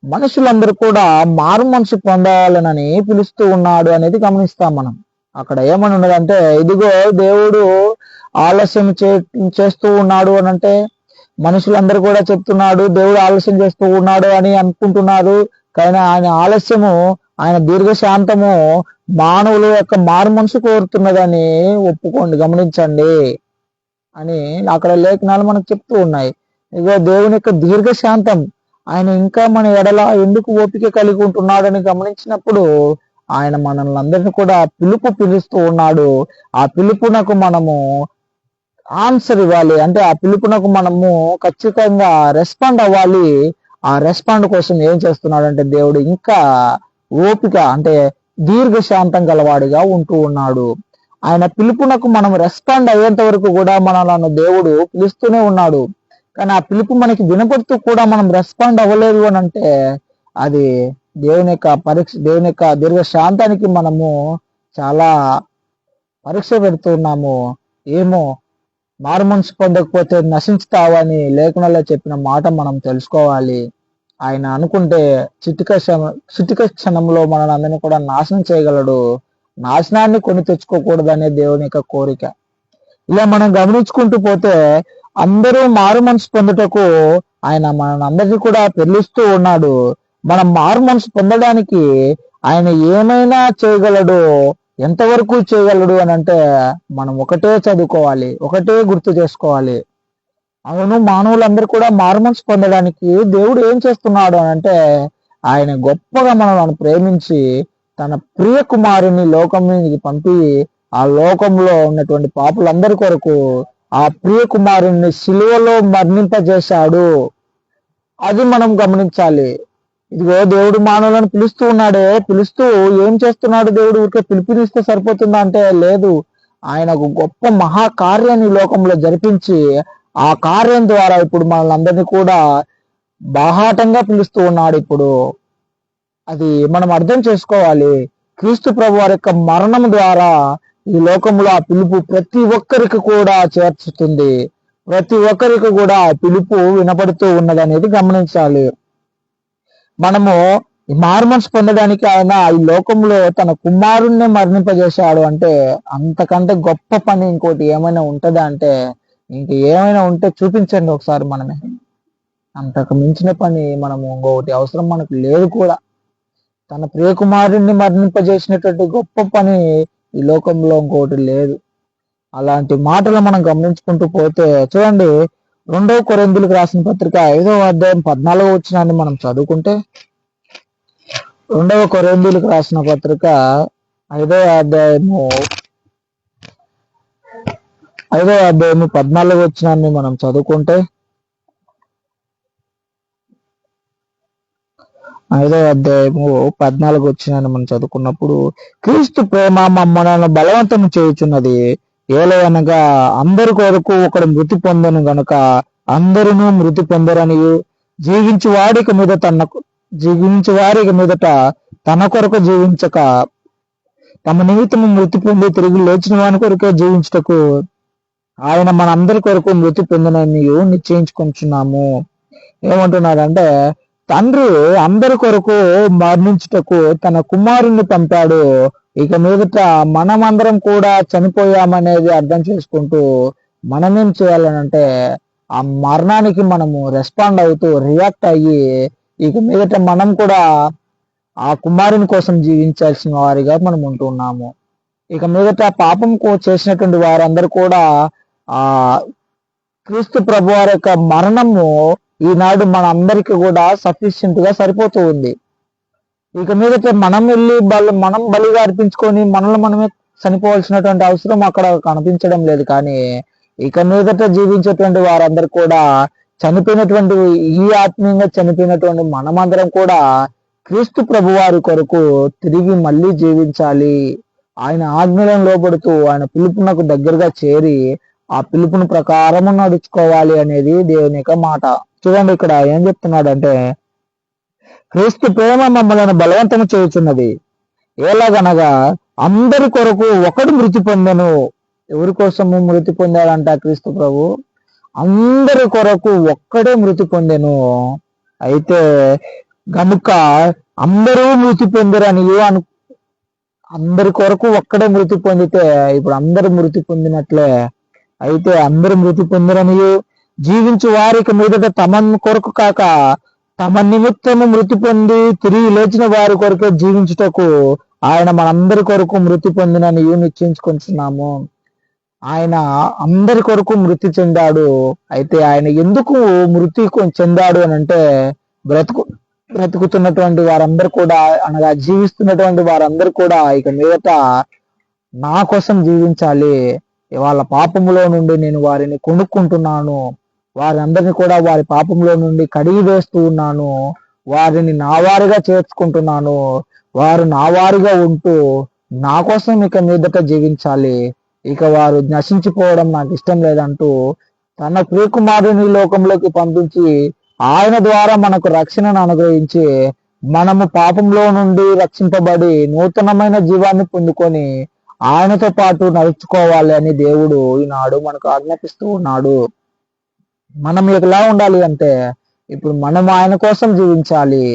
మనుషులందరూ కూడా మారు మనసు పొందాలనని పిలుస్తూ ఉన్నాడు అనేది గమనిస్తాం మనం. అక్కడ ఏమని ఉన్నదంటే, ఇదిగో దేవుడు ఆలస్యం చేస్తూ ఉన్నాడు అని అంటే, మనుషులందరూ కూడా చెప్తున్నాడు దేవుడు ఆలస్యం చేస్తూ ఉన్నాడు అని అనుకుంటున్నారు. కానీ ఆయన ఆలస్యము, ఆయన దీర్ఘశాంతము మానవుల యొక్క మారు మనసు కోరుతున్నదని ఒప్పుకోండి, గమనించండి అని అక్కడ లేఖనాలు మనకు చెప్తూ ఉన్నాయి. ఇదిగో దేవుని యొక్క దీర్ఘశాంతం, ఆయన ఇంకా మన ఎడల ఎందుకు ఓపిక కలిగి ఉంటున్నాడని గమనించినప్పుడు, ఆయన మనల్ని అందరినీ కూడా పిలుస్తూ ఉన్నాడు. ఆ పిలుపునకు మనము ఆన్సర్ ఇవ్వాలి, అంటే ఆ పిలుపునకు మనము ఖచ్చితంగా రెస్పాండ్ అవ్వాలి. ఆ రెస్పాండ్ కోసం ఏం చేస్తున్నాడు అంటే, దేవుడు ఇంకా ఓపిక అంటే దీర్ఘశాంతం గలవాడిగా ఉంటూ ఉన్నాడు. ఆయన పిలుపునకు మనం రెస్పాండ్ అయ్యేంత వరకు కూడా మనలను దేవుడు పిలుస్తూనే ఉన్నాడు. కానీ ఆ పిలుపు మనకి వినపడుతూ కూడా మనం రెస్పాండ్ అవ్వలేదు అని అంటే, అది దేవుని యొక్క దీర్ఘశాంతానికి మనము చాలా పరీక్ష పెడుతున్నాము. ఏమో, మారు మనసు పొందకపోతే నశించుతావని లేఖనాల్లో చెప్పిన మాట మనం తెలుసుకోవాలి. ఆయన అనుకుంటే చిటిక క్షణంలో మనల్ని అందరినీ కూడా నాశనం చేయగలడు. నాశనాన్ని కొని తెచ్చుకోకూడదనే దేవుని యొక్క కోరిక. ఇలా మనం గమనించుకుంటూ పోతే, అందరూ మారు మనసు పొందుటకు ఆయన మనందరినీ కూడా పిలుస్తూ ఉన్నాడు. మనం మారు మనసు పొందడానికి ఆయన ఏమైనా చేయగలడు, ఎంతవరకు చేయగలడు అని అంటే, మనం ఒకటే చదువుకోవాలి, ఒకటే గుర్తు చేసుకోవాలి. అవును, మానవులందరూ కూడా మారు మనసు పొందడానికి దేవుడు ఏం చేస్తున్నాడు అని అంటే, ఆయన గొప్పగా మనల్ని ప్రేమించి తన ప్రియ కుమారుని లోకం మీదకి పంపి, ఆ లోకంలో ఉన్నటువంటి పాపులందరి కొరకు ఆ ప్రియ కుమారుని సిలువలో మరణింపజేశాడు. అది మనం గమనించాలి. ఇదిగో దేవుడు మానవులను పిలుస్తూ ఉన్నాడే, పిలుస్తూ ఏం చేస్తున్నాడు దేవుడు? ఊరికే పిలుపునిస్తే సరిపోతుందా అంటే లేదు. ఆయన ఒక గొప్ప మహాకార్యాన్ని లోకంలో జరిపించి, ఆ కార్యం ద్వారా ఇప్పుడు మనల్ని అందరినీ కూడా బాహాటంగా పిలుస్తూ ఉన్నాడు. ఇప్పుడు అది మనం అర్థం చేసుకోవాలి. క్రీస్తు ప్రభు వారి యొక్క మరణం ద్వారా ఈ లోకంలో ఆ పిలుపు ప్రతి ఒక్కరికి కూడా చేర్చుతుంది. ప్రతి ఒక్కరికి కూడా ఆ పిలుపు వినపడుతూ ఉన్నదనేది గమనించాలి. మనము మారు మనసు పొందడానికి ఆయన ఈ లోకంలో తన కుమారుణ్ణి మరణింపజేశాడు అంటే, అంతకంటే గొప్ప పని ఇంకోటి ఏమైనా ఉంటుందా అంటే, ఇంక ఏమైనా ఉంటే చూపించండి ఒకసారి మనమే. అంతకు మించిన పని మనము ఇంకొకటి అవసరం మనకు లేదు కూడా. తన ప్రియకుమారుణ్ణి మరణింపజేసినటువంటి గొప్ప పని ఈ లోకంలో ఇంకొకటి లేదు. అలాంటి మాటలు మనం గమనించుకుంటూ పోతే చూడండి, 2 కొరింథీయులకు రాసిన పత్రిక 5వ అధ్యాయం 14వ వచనాన్ని మనం చదువుకుంటే, 2 కొరింథీయులకు రాసిన పత్రిక 5వ అధ్యాయము 14వ వచనాన్ని మనం చదువుకుంటే, 5వ అధ్యాయము 14వ వచనాన్ని మనం చదువుకున్నప్పుడు, క్రీస్తు ప్రేమ మమ్మల్ని బలవంతం చేయుచున్నది, ఏలయనగా అందరి కొరకు ఒకడు మృతి పొందను గనుక అందరూ మృతి పొందరని, జీవించు వారికి మీదట తన కొరకు జీవించక తమ నిమిత్తము మృతి పొంది తిరిగి లేచిన వాని కొరకే జీవించుటకు ఆయన మన అందరి కొరకు మృతి పొందనని నిశ్చయించుకుంటున్నాము. ఏమంటున్నాడంటే, తండ్రి అందరి కొరకు మరణించుటకు తన కుమారుణ్ణి పంపాడు. ఇక మీదట మనమందరం కూడా చనిపోయామనేది అర్థం చేసుకుంటూ మనమేం చేయాలనంటే, ఆ మరణానికి మనము రెస్పాండ్ అవుతూ రియాక్ట్ అయ్యి, ఇక మీదట మనం కూడా ఆ కుమారుని కోసం జీవించాల్సిన వారిగా మనం ఉంటున్నాము. ఇక మీదట పాపం చేసినటువంటి వారందరూ కూడా ఆ క్రీస్తు ప్రభు వారి యొక్క మరణము ఈనాడు మన అందరికీ కూడా సఫిషియెంట్ గా సరిపోతూ ఉంది. ఇక మీదట మనం వెళ్ళి మనం బలిగా అర్పించుకొని మనల్ని మనమే చనిపోవాల్సినటువంటి అవసరం అక్కడ కనిపించడం లేదు. కానీ ఇక మీదట జీవించేటువంటి వారందరూ కూడా చనిపోయినటువంటి, ఈ ఆత్మీయంగా చనిపోయినటువంటి మనమందరం కూడా క్రీస్తు ప్రభు వారి కొరకు తిరిగి మళ్ళీ జీవించాలి. ఆయన ఆజ్ఞలను లోబడుతూ ఆయన పిలుపునకు దగ్గరగా చేరి ఆ పిలుపుని ప్రకారము నడుచుకోవాలి అనేది దేవుని యొక్క మాట. చూడండి, ఇక్కడ ఏం చెప్తున్నాడంటే, క్రీస్తు ప్రేమ మమ్మల్ని బలవంతం చేయుచున్నది, ఎలాగనగా అందరి కొరకు ఒకడు మృతి పొందెను. ఎవరి కోసము మృతి పొందాడంట క్రీస్తు ప్రభు? అందరి కొరకు ఒక్కడే మృతి పొందెను. అయితే గనుక అందరూ మృతి పొందిరని అందరి కొరకు ఒక్కడే మృతి పొందితే ఇప్పుడు అందరూ మృతి పొందినట్లే. అయితే అందరూ మృతి పొందిరని జీవించు వారికి మీదట తమ కొరకు కాక తమ నిమిత్తము మృతి పొంది తిరిగి లేచిన వారి కొరకే జీవించుటకు ఆయన మనందరి కొరకు మృతి పొందినని నిశ్చయించుకుంటున్నాము. ఆయన అందరి కొరకు మృతి చెందాడు. అయితే ఆయన ఎందుకు మృతి చెందాడు అని అంటే బ్రతుకుతున్నటువంటి వారందరూ కూడా, అనగా జీవిస్తున్నటువంటి వారందరూ కూడా ఇక మీదట నా కోసం జీవించాలి. వాళ్ళ పాపములో నుండి నేను వారిని కొనుక్కుంటున్నాను, వారందరినీ కూడా వారి పాపంలో నుండి కడిగి వేస్తూ ఉన్నాను, వారిని నా వారిగా చేర్చుకుంటున్నాను, వారు నా వారిగా ఉంటూ నా కోసం ఇక మీదట జీవించాలి, ఇక వారు నశించిపోవడం నాకు ఇష్టం లేదంటూ తన ప్రియకుమారుని లోకంలోకి పంపించి ఆయన ద్వారా మనకు రక్షణను అనుగ్రహించి మనము పాపంలో నుండి రక్షింపబడి నూతనమైన జీవాన్ని పొందుకొని ఆయనతో పాటు నడుచుకోవాలి అని దేవుడు ఈనాడు మనకు ఆజ్ఞాపిస్తూ ఉన్నాడు. మనం ఎలా ఉండాలి అంటే ఇప్పుడు మనం ఆయన కోసం జీవించాలి,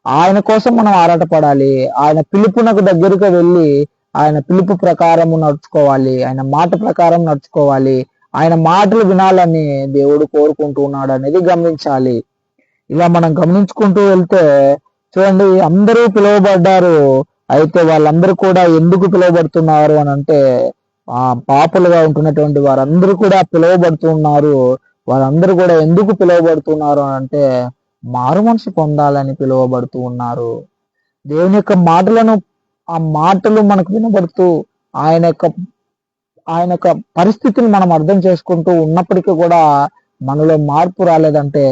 ఆయన కోసం మనం ఆరాటపడాలి, ఆయన పిలుపునకు దగ్గరకు వెళ్ళి ఆయన పిలుపు ప్రకారము నడుచుకోవాలి, ఆయన మాట ప్రకారం నడుచుకోవాలి, ఆయన మాటలు వినాలని దేవుడు కోరుకుంటూ ఉన్నాడు అనేది గమనించాలి. ఇలా మనం గమనించుకుంటూ వెళ్తే చూడండి, అందరూ పిలువబడ్డారు. అయితే వాళ్ళందరూ కూడా ఎందుకు పిలువబడుతున్నారు అని అంటే పాపులుగా ఉంటున్నటువంటి వారందరూ కూడా పిలువబడుతున్నారు. వారందరూ కూడా ఎందుకు పిలువబడుతున్నారు అని అంటే మారు మనసు పొందాలని పిలువబడుతూ ఉన్నారు. దేవుని యొక్క మాటలను, ఆ మాటలు మనకు వినబడుతూ ఆయన యొక్క పరిస్థితిని మనం అర్థం చేసుకుంటూ ఉన్నప్పటికీ కూడా మనలో మార్పు రాలేదంటే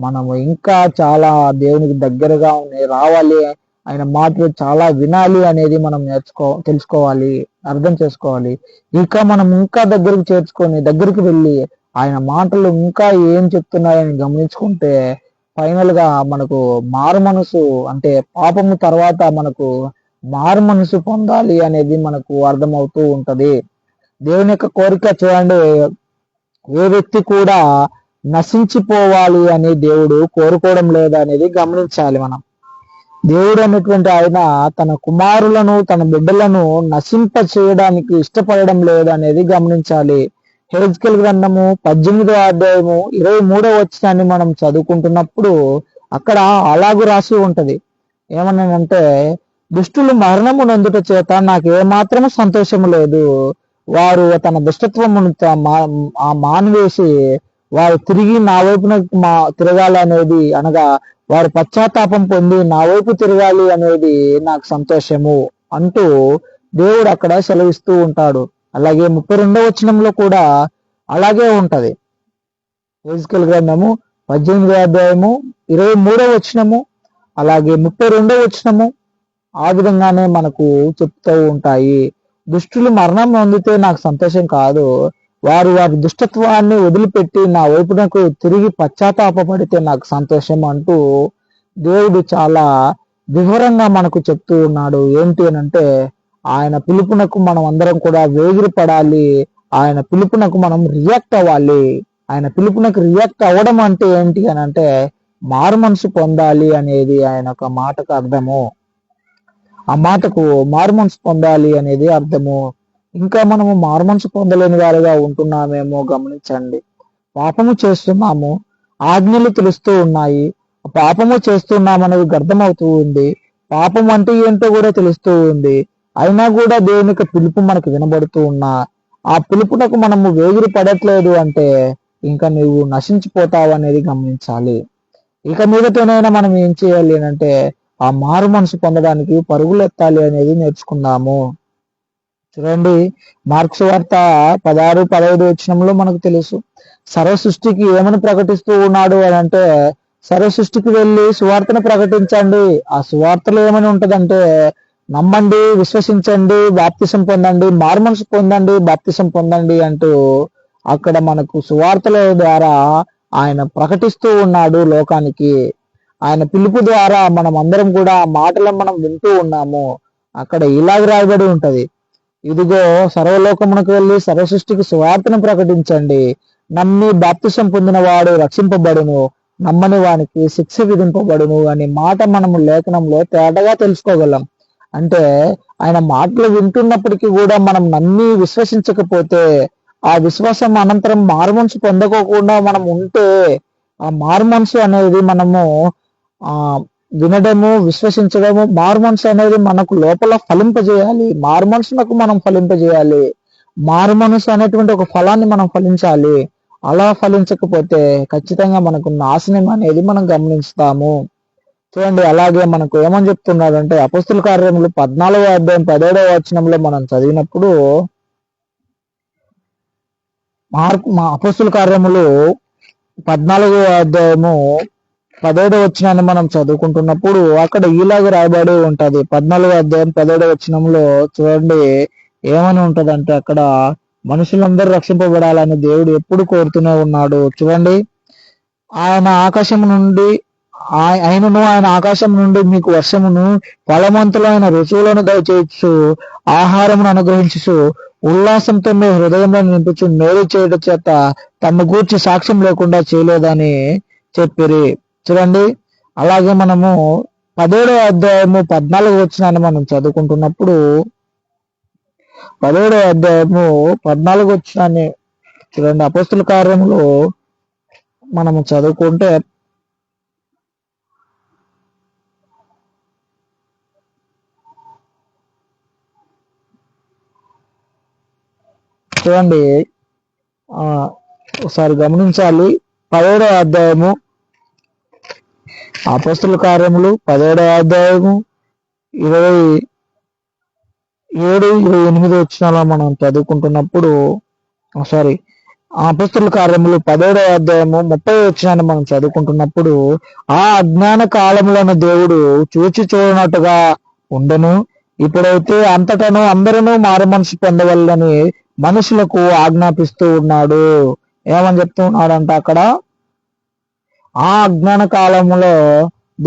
మనము ఇంకా చాలా దేవునికి దగ్గరగా రావాలి, ఆయన మాటలు చాలా వినాలి అనేది మనం తెలుసుకోవాలి, అర్థం చేసుకోవాలి. ఇంకా మనం ఇంకా దగ్గరికి వెళ్ళి ఆయన మాటలు ఇంకా ఏం చెప్తున్నాయని గమనించుకుంటే ఫైనల్ గా మనకు మారు మనసు, అంటే పాపము తర్వాత మనకు మారు మనసు పొందాలి అనేది మనకు అర్థమవుతూ ఉంటది. దేవుని యొక్క కోరిక చూడండి, ఏ వ్యక్తి కూడా నశించిపోవాలి అని దేవుడు కోరుకోవడం లేదు అనేది గమనించాలి. మనం దేవుడు అనేటువంటి ఆయన తన కుమారులను, తన బిడ్డలను నశింప చేయడానికి ఇష్టపడడం లేదు అనేది గమనించాలి. హెజ్కేల్ గ్రంథము 18వ అధ్యాయము 23వ వచనాన్ని మనం చదువుకుంటున్నప్పుడు అక్కడ అలాగూ రాసి ఉంటది. ఏమన్నానంటే, దుష్టులు మరణము నొందుట చేత నాకు ఏమాత్రము సంతోషము లేదు, వారు తన దుష్టత్వమును మానివేసి వారు తిరిగి నా వైపున తిరగాలి అనేది, అనగా వారు పశ్చాత్తాపం పొంది నా వైపు తిరగాలి అనేది నాకు సంతోషము అంటూ దేవుడు అక్కడ సెలవిస్తూ ఉంటాడు. అలాగే 32వ వచనంలో కూడా అలాగే ఉంటది. హెజ్కేల్ గ్రంథము 18వ అధ్యాయము 23వ వచనము అలాగే 32వ వచనము ఆ విధంగానే మనకు చెప్తూ ఉంటాయి. దుష్టులు మరణం పొందితే నాకు సంతోషం కాదు, వారు వారి దుష్టత్వాన్ని వదిలిపెట్టి నా వైపునకు తిరిగి పశ్చాత్తాపడితే నాకు సంతోషం అంటూ దేవుడు చాలా వివరంగా మనకు చెప్తూ ఉన్నాడు. ఏంటి అని అంటే ఆయన పిలుపునకు మనం అందరం కూడా వేగిరపడాలి, ఆయన పిలుపునకు మనం రియాక్ట్ అవ్వాలి. ఆయన పిలుపునకు రియాక్ట్ అవ్వడం అంటే ఏంటి అని అంటే మారు మనసు పొందాలి అనేది ఆయన ఒక మాటకు అర్థము. ఆ మాటకు మారు మనసు పొందాలి అనేది అర్థము. ఇంకా మనము మారు మనసు పొందలేని వారిగా ఉంటున్నామేమో గమనించండి. పాపము చేస్తున్నాము, ఆజ్ఞలు తెలుస్తూ ఉన్నాయి, పాపము చేస్తున్నామనేది అర్థమవుతూ ఉంది, పాపం అంటే ఏంటో కూడా తెలుస్తూ ఉంది. అయినా కూడా దేవుని యొక్క పిలుపు మనకు వినబడుతూ ఉన్నా ఆ పిలుపునకు మనము వేగిరి పడట్లేదు అంటే ఇంకా నువ్వు నశించిపోతావు అనేది గమనించాలి. ఇక మీదతోనైనా మనం ఏం చేయాలి అంటే ఆ మారు మనసు పొందడానికి పరుగులు ఎత్తాలి అనేది నేర్చుకుందాము. చూడండి, మార్క్స్ వార్త 16-15 వచనంలో మనకు తెలుసు, సర్వ సృష్టికి ఏమని ప్రకటిస్తూ ఉన్నాడు అని అంటే సర్వ సృష్టికి వెళ్ళి సువార్తను ప్రకటించండి. ఆ సువార్తలో ఏమని ఉంటదంటే నమ్మండి, విశ్వసించండి, బాప్తిసం పొందండి, మారు మనసు పొందండి, బాప్తిసం పొందండి అంటూ అక్కడ మనకు సువార్తల ద్వారా ఆయన ప్రకటిస్తూ ఉన్నాడు లోకానికి. ఆయన పిలుపు ద్వారా మనం అందరం కూడా ఆ మాటలను మనం వింటూ ఉన్నాము. అక్కడ ఇలాగ రాయబడి ఉంటది, ఇదిగో సర్వలోకమునకు వెళ్ళి సర్వ సృష్టికి సువార్తను ప్రకటించండి, నమ్మి బాప్తిసం పొందిన వాడు రక్షింపబడును, నమ్మని వానికి శిక్ష విధింపబడును అనే మాట మనము లేఖనంలో తేటగా తెలుసుకోగలం. అంటే ఆయన మాటలు వింటున్నప్పటికీ కూడా మనం నమ్మి విశ్వసించకపోతే, ఆ విశ్వాసం అనంతరం మారుమనసు పొందకోకుండా మనం ఉంటే, ఆ మారుమనసు అనేది మనము ఆ వినడము, విశ్వసించడము, మారుమనసు అనేది మనకు లోపల ఫలింపజేయాలి. మారుమనసునకు మనం ఫలింపజేయాలి. మారుమనసు అనేటువంటి ఒక ఫలాన్ని మనం ఫలించాలి. అలా ఫలించకపోతే ఖచ్చితంగా మనకు నాశనం అనేది మనం గమనిస్తాము. చూడండి, అలాగే మనకు ఏమని చెప్తున్నాడంటే అపొస్తలుల కార్యములు 14వ అధ్యాయం 17వ వచనంలో మనం చదివినప్పుడు, అపొస్తలుల కార్యములు 14వ అధ్యాయము 17వ వచనాన్ని మనం చదువుకుంటున్నప్పుడు అక్కడ ఇలాగ రాయబడి ఉంటది. 14వ అధ్యాయం 17వ వచనంలో చూడండి ఏమని ఉంటదంటే, అక్కడ మనుషులందరూ రక్షింపబడాలని దేవుడు ఎప్పుడు కోరుతూనే ఉన్నాడు. చూడండి, ఆయన ఆకాశం నుండి ఆయన ఆకాశం నుండి మీకు వర్షమును, ఫలవంతులైన రుచువులను దయచేయచ్చు, ఆహారమును అనుగ్రహించు, ఉల్లాసంతో మీ హృదయంలో నింపుచు, మేలు చేయడం చేత తమ గూర్చి సాక్ష్యం లేకుండా చేయలేదని చెప్పిరి. చూడండి, అలాగే మనము 17వ అధ్యాయము 14వ వచనాన్ని మనం చదువుకుంటున్నప్పుడు, 17వ అధ్యాయము 14వ వచనాన్ని చూడండి. అపొస్తలుల కార్యములో మనము చదువుకుంటే చూడండి, ఒకసారి గమనించాలి. 17వ అధ్యాయము అపొస్తలుల కార్యములు 17వ అధ్యాయము 27-28 వచనాల్లో మనం చదువుకుంటున్నప్పుడు, అపొస్తలుల కార్యములు 17వ అధ్యాయము 30వ వచనాన్ని మనం చదువుకుంటున్నప్పుడు, ఆ అజ్ఞాన కాలములను దేవుడు చూచి చూడనట్టుగా ఉండను, ఇప్పుడైతే అంతటను అందరూ మారుమనసు పొందవల్లని మనుషులకు ఆజ్ఞాపిస్తూ ఉన్నాడు. ఏమని చెప్తూ ఉన్నాడంట అక్కడ, ఆ అజ్ఞాన కాలంలో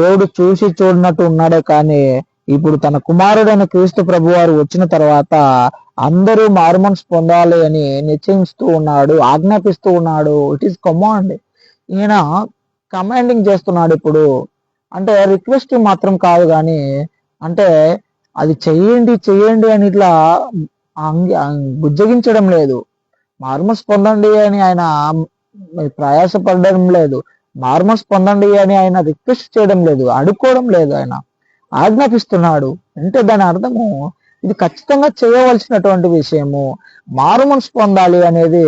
దేవుడు చూసి చూడనట్టు ఉన్నాడే కానీ ఇప్పుడు తన కుమారుడైన క్రీస్తు ప్రభువారు వచ్చిన తర్వాత అందరూ మారుమనసు పొందాలి అని నిశ్చయిస్తూ ఉన్నాడు, ఆజ్ఞాపిస్తూ ఉన్నాడు. It is command. ఈయన కమాండింగ్ చేస్తున్నాడు. ఇప్పుడు అంటే రిక్వెస్ట్ మాత్రం కాదు, కానీ అంటే అది చెయ్యండి అని ఇట్లా బుజ్జగించడం లేదు. మారుమనసు పొందండి అని ఆయన ప్రయాసపడడం లేదు. మారుమనసు పొందండి అని ఆయన రిక్వెస్ట్ చేయడం లేదు, అడుక్కోవడం లేదు, ఆయన ఆజ్ఞాపిస్తున్నాడు. అంటే దాని అర్థము ఇది ఖచ్చితంగా చేయవలసినటువంటి విషయము. మారుమనసు పొందాలి అనేది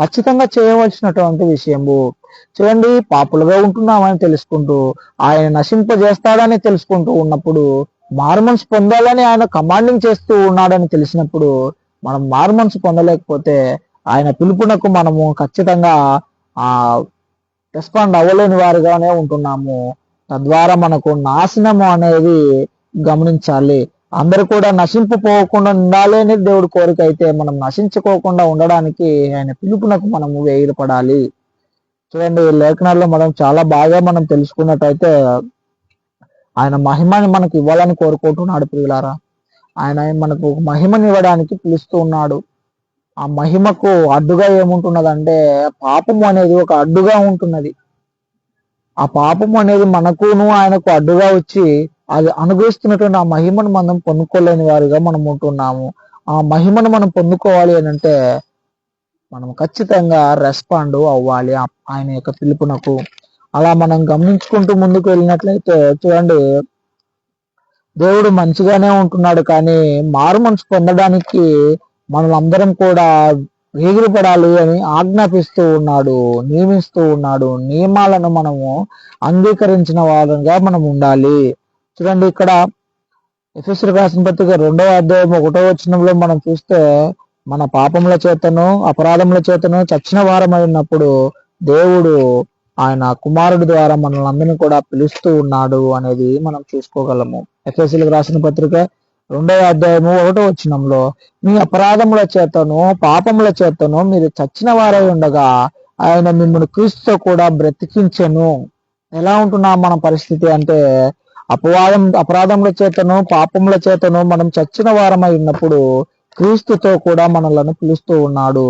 ఖచ్చితంగా చేయవలసినటువంటి విషయము. చూడండి, పాపులుగా ఉంటున్నామని తెలుసుకుంటూ, ఆయన నశింపజేస్తాడని తెలుసుకుంటూ ఉన్నప్పుడు, మారుమనసు పొందాలని ఆయన కమాండింగ్ చేస్తూ ఉన్నాడని తెలిసినప్పుడు, మనం మారుమనసు పొందలేకపోతే ఆయన పిలుపునకు మనము ఖచ్చితంగా రెస్పాండ్ అవ్వలేని వారిగానే ఉంటున్నాము. తద్వారా మనకు నాశనము అనేది గమనించాలి. అందరూ కూడా నశింపుపోకుండా ఉండాలి అనేది దేవుడి కోరిక అయితే, మనం నశించుకోకుండా ఉండడానికి ఆయన పిలుపునకు మనము వేగిరపడాలి. చూడండి, లేఖనాల్లో మనం చాలా బాగా మనం తెలుసుకున్నట్టయితే ఆయన మహిమని మనకు ఇవ్వాలని కోరుకుంటున్నాడు. ప్రియులారా, ఆయన మనకు మహిమని ఇవ్వడానికి పిలుస్తూ ఉన్నాడు. ఆ మహిమకు అడ్డుగా ఏముంటున్నదంటే పాపము అనేది ఒక అడ్డుగా ఉంటున్నది. ఆ పాపము అనేది మనకును ఆయనకు అడ్డుగా వచ్చి అది అనుగ్రహిస్తున్నటువంటి ఆ మహిమను మనం పొందుకోలేని వారిగా మనం ఉంటున్నాము. ఆ మహిమను మనం పొందుకోవాలి అని అంటే మనం ఖచ్చితంగా రెస్పాండ్ అవ్వాలి ఆయన యొక్క పిలుపునకు. అలా మనం గమనించుకుంటూ ముందుకు వెళ్ళినట్లయితే చూడండి, దేవుడు మంచిగానే ఉంటున్నాడు, కానీ మారు మనసు పొందడానికి మనలందరం కూడా వేగిరపడాలి అని ఆజ్ఞాపిస్తూ ఉన్నాడు, నియమిస్తూ ఉన్నాడు. నియమాలను మనము అంగీకరించిన వారంగా మనం ఉండాలి. చూడండి, ఇక్కడ ఎఫెసీయులకు రాసిన పత్రిక 2వ అధ్యాయం 1వ వచనంలో మనం చూస్తే, మన పాపముల చేతను అపరాధముల చేతను చచ్చిన వారమై ఉన్నప్పుడు దేవుడు ఆయన కుమారుడి ద్వారా మనల్ని అందరినీ కూడా పిలుస్తూ ఉన్నాడు అనేది మనం చూసుకోగలము. ఎఫెసీయులకు రాసిన పత్రిక 2వ అధ్యాయము 1వ వచనంలో, మీ అపరాధముల చేతను పాపముల చేతను మీరు చచ్చిన వారై ఉండగా ఆయన మిమ్మల్ని క్రీస్తుతో కూడా బ్రతికించెను. ఎలా ఉంటున్నాం మన పరిస్థితి అంటే, అపరాధముల చేతను పాపముల చేతను మనం చచ్చిన వారమై ఉన్నప్పుడు క్రీస్తుతో కూడా మనలను పిలుస్తూ ఉన్నాడు,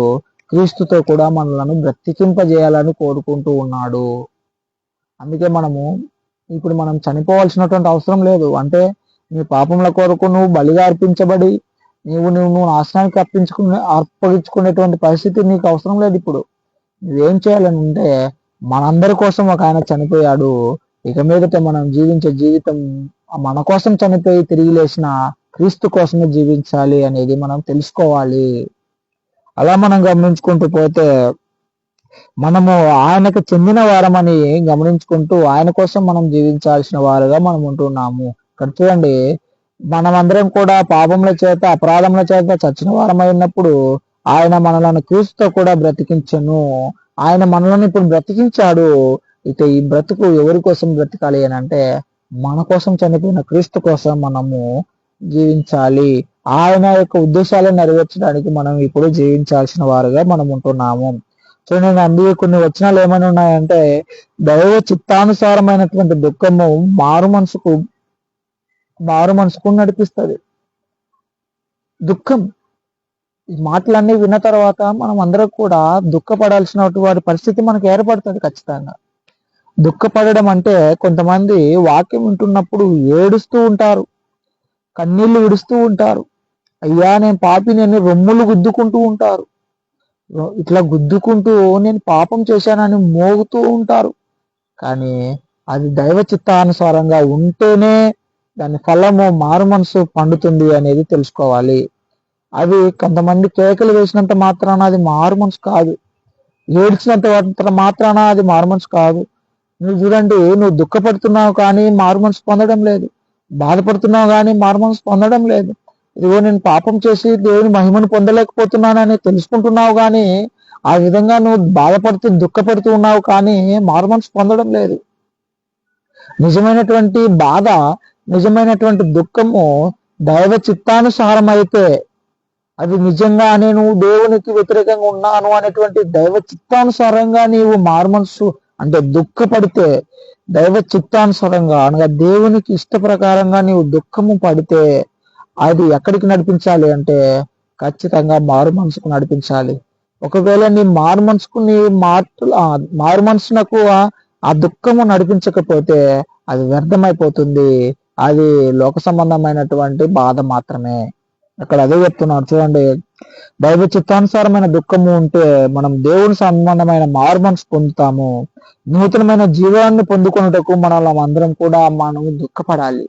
క్రీస్తుతో కూడా మనలను బ్రతికింపజేయాలని కోరుకుంటూ ఉన్నాడు. అందుకే ఇప్పుడు మనం చనిపోవాల్సినటువంటి అవసరం లేదు. అంటే నీ పాపముల కొరకు నువ్వు బలిగా అర్పించబడి నువ్వు నాశనానికి అప్పగించుకునేటువంటి పరిస్థితి నీకు అవసరం లేదు. ఇప్పుడు నువ్వేం చేయాలని అంటే మనందరి కోసం ఒక ఆయన చనిపోయాడు. ఇక మీదట మనం జీవించే జీవితం మన కోసం చనిపోయి తిరిగి లేచిన క్రీస్తు కోసమే జీవించాలి అనేది మనం తెలుసుకోవాలి. అలా మనం గమనించుకుంటూ పోతే మనము ఆయనకు చెందిన వారమని గమనించుకుంటూ ఆయన కోసం మనం జీవించాల్సిన వారుగా మనం ఉంటున్నాము. ఇక్కడ చూడండి, మనమందరం కూడా పాపముల చేత అపరాధముల చేత చచ్చిన వారమై ఉన్నప్పుడు ఆయన మనలను క్రీస్తుతో కూడా బ్రతికించను. ఆయన మనలను ఇప్పుడు బ్రతికించాడు. ఇక ఈ బ్రతుకు ఎవరి కోసం బ్రతకాలి అని అంటే మన కోసం చనిపోయిన క్రీస్తు కోసం మనము జీవించాలి. ఆయన యొక్క ఉద్దేశాలను నెరవేర్చడానికి మనం ఇప్పుడు జీవించాల్సిన వారుగా మనం ఉంటున్నాము. చూడండి, అందుకే కొన్ని వచనాలు ఏమైనా ఉన్నాయంటే దైవ చిత్తానుసారమైనటువంటి దుఃఖము మారు మనసుకు నడిపిస్తుంది. దుఃఖం, ఈ మాటలన్నీ విన్న తర్వాత మనం అందరం కూడా దుఃఖపడాల్సినటువంటి పరిస్థితి మనకు ఏర్పడుతుంది. ఖచ్చితంగా దుఃఖపడడం అంటే కొంతమంది వాక్యం వింటున్నప్పుడు ఏడుస్తూ ఉంటారు, కన్నీళ్లు విడుస్తూ ఉంటారు. అయ్యా నేను పాపిని అని రొమ్ములు గుద్దుకుంటూ ఉంటారు. ఇట్లా గుద్దుకుంటూ నేను పాపం చేశానని మోగుతూ ఉంటారు. కానీ అది దైవ చిత్తానుసారంగా ఉంటేనే దాని ఫలము మారు మనసు పండుతుంది అనేది తెలుసుకోవాలి. అవి కొంతమంది కేకలు వేసినంత మాత్రాన అది మారు మనసు కాదు, ఏడ్చినంత మాత్రాన అది మారు మనసు కాదు. నువ్వు చూడండి, నువ్వు దుఃఖపడుతున్నావు కానీ మారు మనసు పొందడం లేదు, బాధపడుతున్నావు కానీ మారు మనసు పొందడం లేదు. ఇదిగో నేను పాపం చేసి దేవుని మహిమను పొందలేకపోతున్నానని తెలుసుకుంటున్నావు కానీ ఆ విధంగా నువ్వు బాధపడుతూ దుఃఖపడుతూ ఉన్నావు కానీ మారు మనసు పొందడం లేదు. నిజమైనటువంటి బాధ, నిజమైనటువంటి దుఃఖము దైవ చిత్తానుసారం అయితే, అది నిజంగా నేను దేవునికి వ్యతిరేకంగా ఉన్నాను అనేటువంటి దైవ చిత్తానుసారంగా నీవు మారు మనసు అంటే దుఃఖపడితే, దైవ చిత్తానుసారంగా అనగా దేవునికి ఇష్ట ప్రకారంగా నీవు దుఃఖము పడితే అది ఎక్కడికి నడిపించాలి అంటే ఖచ్చితంగా మారు మనసుకు నడిపించాలి. ఒకవేళ నీ మారు మనసునకు ఆ దుఃఖము నడిపించకపోతే అది వ్యర్థమైపోతుంది. అది లోక సంబంధమైనటువంటి బాధ మాత్రమే. అక్కడ అదే చెప్తున్నారు చూడండి, దైవ చిత్తానుసారమైన దుఃఖము ఉంటే మనం దేవుని సంబంధమైన మారు మనసు పొందుతాము. నూతనమైన జీవాన్ని పొందుకున్నటకు మనం అందరం కూడా మనం దుఃఖపడాలి.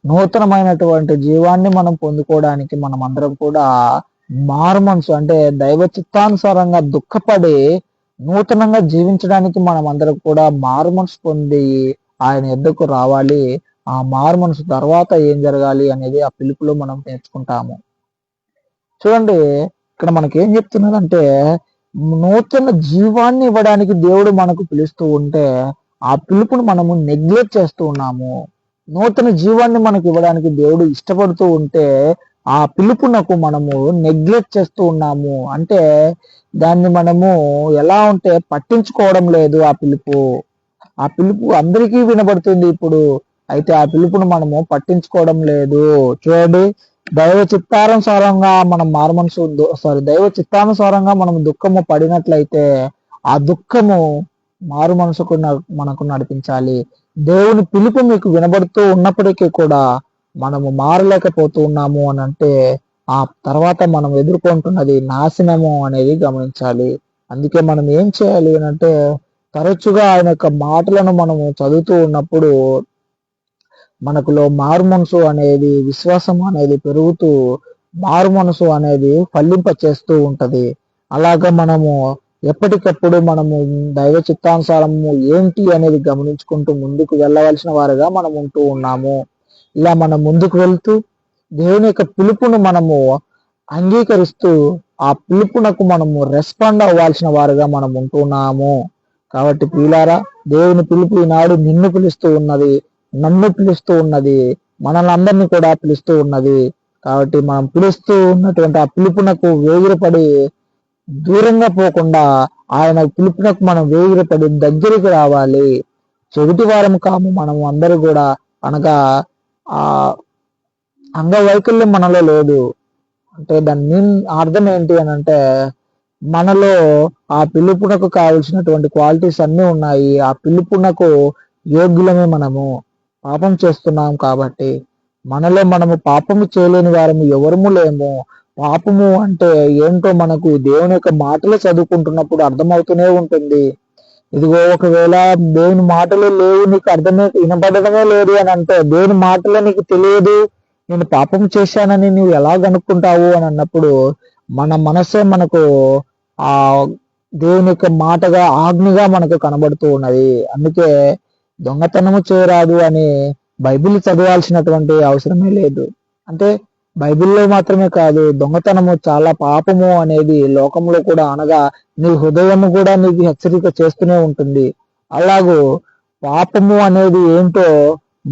నూతనమైనటువంటి జీవాన్ని మనం పొందుకోవడానికి మనం అందరం కూడా మారు మనసు అంటే దైవ చిత్తానుసారంగా దుఃఖపడి నూతనంగా జీవించడానికి మనం అందరం కూడా మారు మనసు పొంది ఆయన యొద్దకు రావాలి. ఆ మారు మనసు తర్వాత ఏం జరగాలి అనేది ఆ పిలుపులో మనం నేర్చుకుంటాము. చూడండి, ఇక్కడ మనకి ఏం చెప్తున్నదంటే నూతన జీవాన్ని ఇవ్వడానికి దేవుడు మనకు పిలుస్తూ ఉంటే ఆ పిలుపును మనము నెగ్లెక్ట్ చేస్తూ ఉన్నాము. నూతన జీవాన్ని మనకు ఇవ్వడానికి దేవుడు ఇష్టపడుతూ ఉంటే ఆ పిలుపునకు మనము నెగ్లెక్ట్ చేస్తూ ఉన్నాము. అంటే దాన్ని మనము ఎలా ఉంటే పట్టించుకోవడం లేదు. ఆ పిలుపు అందరికీ వినబడుతుంది ఇప్పుడు, అయితే ఆ పిలుపును మనము పట్టించుకోవడం లేదు. చూడండి, దైవ చిత్తానుసారంగా మనం దైవ చిత్తానుసారంగా మనం దుఃఖము పడినట్లయితే ఆ దుఃఖము మారు మనసుకు మనకు నడిపించాలి. దేవుని పిలుపు మీకు వినబడుతూ ఉన్నప్పటికీ కూడా మనము మారలేకపోతూ ఉన్నాము అని అంటే ఆ తర్వాత మనం ఎదుర్కొంటున్నది నాశనము అనేది గమనించాలి. అందుకే మనం ఏం చేయాలి అని అంటే తరచుగా ఆయన యొక్క మాటలను మనము చదువుతూ ఉన్నప్పుడు మనకులో మారు మనసు అనేది, విశ్వాసం అనేది పెరుగుతూ మారు మనసు అనేది ఫలింప చేస్తూ ఉంటది. అలాగా మనము ఎప్పటికప్పుడు మనము దైవ చిత్తానుసారము ఏంటి అనేది గమనించుకుంటూ ముందుకు వెళ్ళవలసిన వారుగా మనం ఉంటూ ఉన్నాము. ఇలా మనం ముందుకు వెళ్తూ దేవుని యొక్క పిలుపును మనము అంగీకరిస్తూ ఆ పిలుపునకు మనము రెస్పాండ్ అవ్వాల్సిన వారుగా మనం ఉంటున్నాము. కాబట్టి ప్రియులారా, దేవుని పిలుపు ఈనాడు నిన్ను పిలుస్తూ ఉన్నది, నన్ను పిలుస్తూ ఉన్నది, మనల్ని అందరినీ కూడా పిలుస్తూ ఉన్నది. కాబట్టి మనం పిలుస్తూ ఉన్నటువంటి ఆ పిలుపునకు వేగిరపడి దూరంగా పోకుండా ఆయన పిలుపునకు మనం వేగిరపడి దగ్గరికి రావాలి. చెవిటి వారం కాము మనము అందరూ కూడా. అనగా ఆ అంగవైకల్యం మనలో లేదు. అంటే దాని అర్థం ఏంటి అని అంటే మనలో ఆ పిలుపునకు కావలసినటువంటి క్వాలిటీస్ అన్నీ ఉన్నాయి. ఆ పిలుపునకు యోగ్యులమే మనము. పాపం చేస్తున్నాం కాబట్టి మనలో మనము పాపము చేయలేని వారము ఎవరము లేము. పాపము అంటే ఏంటో మనకు దేవుని యొక్క మాటలు చదువుకుంటున్నప్పుడు అర్థమవుతూనే ఉంటుంది. ఇదిగో ఒకవేళ దేవుని మాటలు లేవు, నీకు అర్థమే వినపడడమే లేదు అని అంటే, దేవుని మాటలే నీకు తెలియదు, నేను పాపం చేశానని నువ్వు ఎలా కనుక్కుంటావు అని అన్నప్పుడు మన మనసే మనకు ఆ దేవుని యొక్క మాటగా ఆజ్ఞగా మనకు కనబడుతూ ఉన్నది. అందుకే దొంగతనము చేయరాదు అని బైబిల్ చదవాల్సినటువంటి అవసరమే లేదు. అంటే బైబిల్లో మాత్రమే కాదు, దొంగతనము చాలా పాపము అనేది లోకంలో కూడా, అనగా నీ హృదయము కూడా నీకు హెచ్చరిక చేస్తూనే ఉంటుంది. అలాగూ పాపము అనేది ఏంటో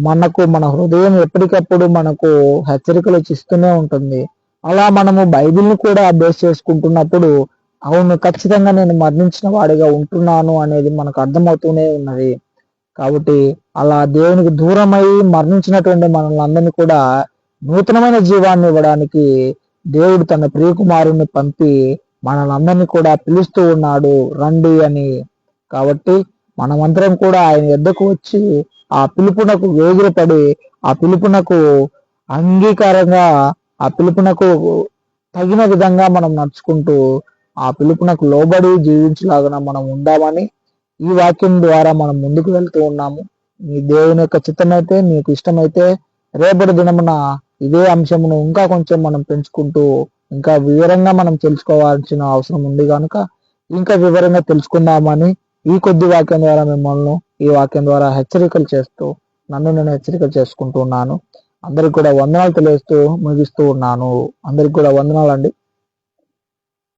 మనకు మన హృదయం ఎప్పటికప్పుడు మనకు హెచ్చరికలు ఇస్తూనే ఉంటుంది. అలా మనము బైబిల్ని కూడా బేస్ చేసుకుంటున్నప్పుడు అవును, ఖచ్చితంగా నేను మరణించిన వాడిగా ఉంటున్నాను అనేది మనకు అర్థమవుతూనే ఉన్నది. కాబట్టి అలా దేవునికి దూరమై మరణించినటువంటి మనల్ని అందరినీ కూడా నూతనమైన జీవాన్ని ఇవ్వడానికి దేవుడు తన ప్రియకుమారుని పంపి మనల్ని అందరినీ కూడా పిలుస్తూ ఉన్నాడు, రండి అని. కాబట్టి మనమందరం కూడా ఆయన యొద్దకు వచ్చి ఆ పిలుపునకు వేగిరపడి, ఆ పిలుపునకు అంగీకారంగా, ఆ పిలుపునకు తగిన విధంగా మనం నడుచుకుంటూ ఆ పిలుపునకు లోబడి జీవించలాగా మనం ఉందామని ఈ వాక్యం ద్వారా మనం ముందుకు వెళ్తూ ఉన్నాము. మీ దేవుని యొక్క చిత్తమైతే, మీకు ఇష్టమైతే రేపటి దినమున ఇదే అంశమును ఇంకా కొంచెం మనం పెంచుకుంటూ ఇంకా వివరంగా మనం తెలుసుకోవాల్సిన అవసరం ఉంది కనుక ఇంకా వివరంగా తెలుసుకుందామని ఈ కొద్ది వాక్యం ద్వారా మిమ్మల్ని ఈ వాక్యం ద్వారా హెచ్చరికలు చేస్తూ నన్ను నేను హెచ్చరికలు చేసుకుంటూ ఉన్నాను. అందరికి కూడా వందనాలు తెలియజేస్తూ ముగిస్తూ ఉన్నాను. అందరికి కూడా వందనాలు అండి.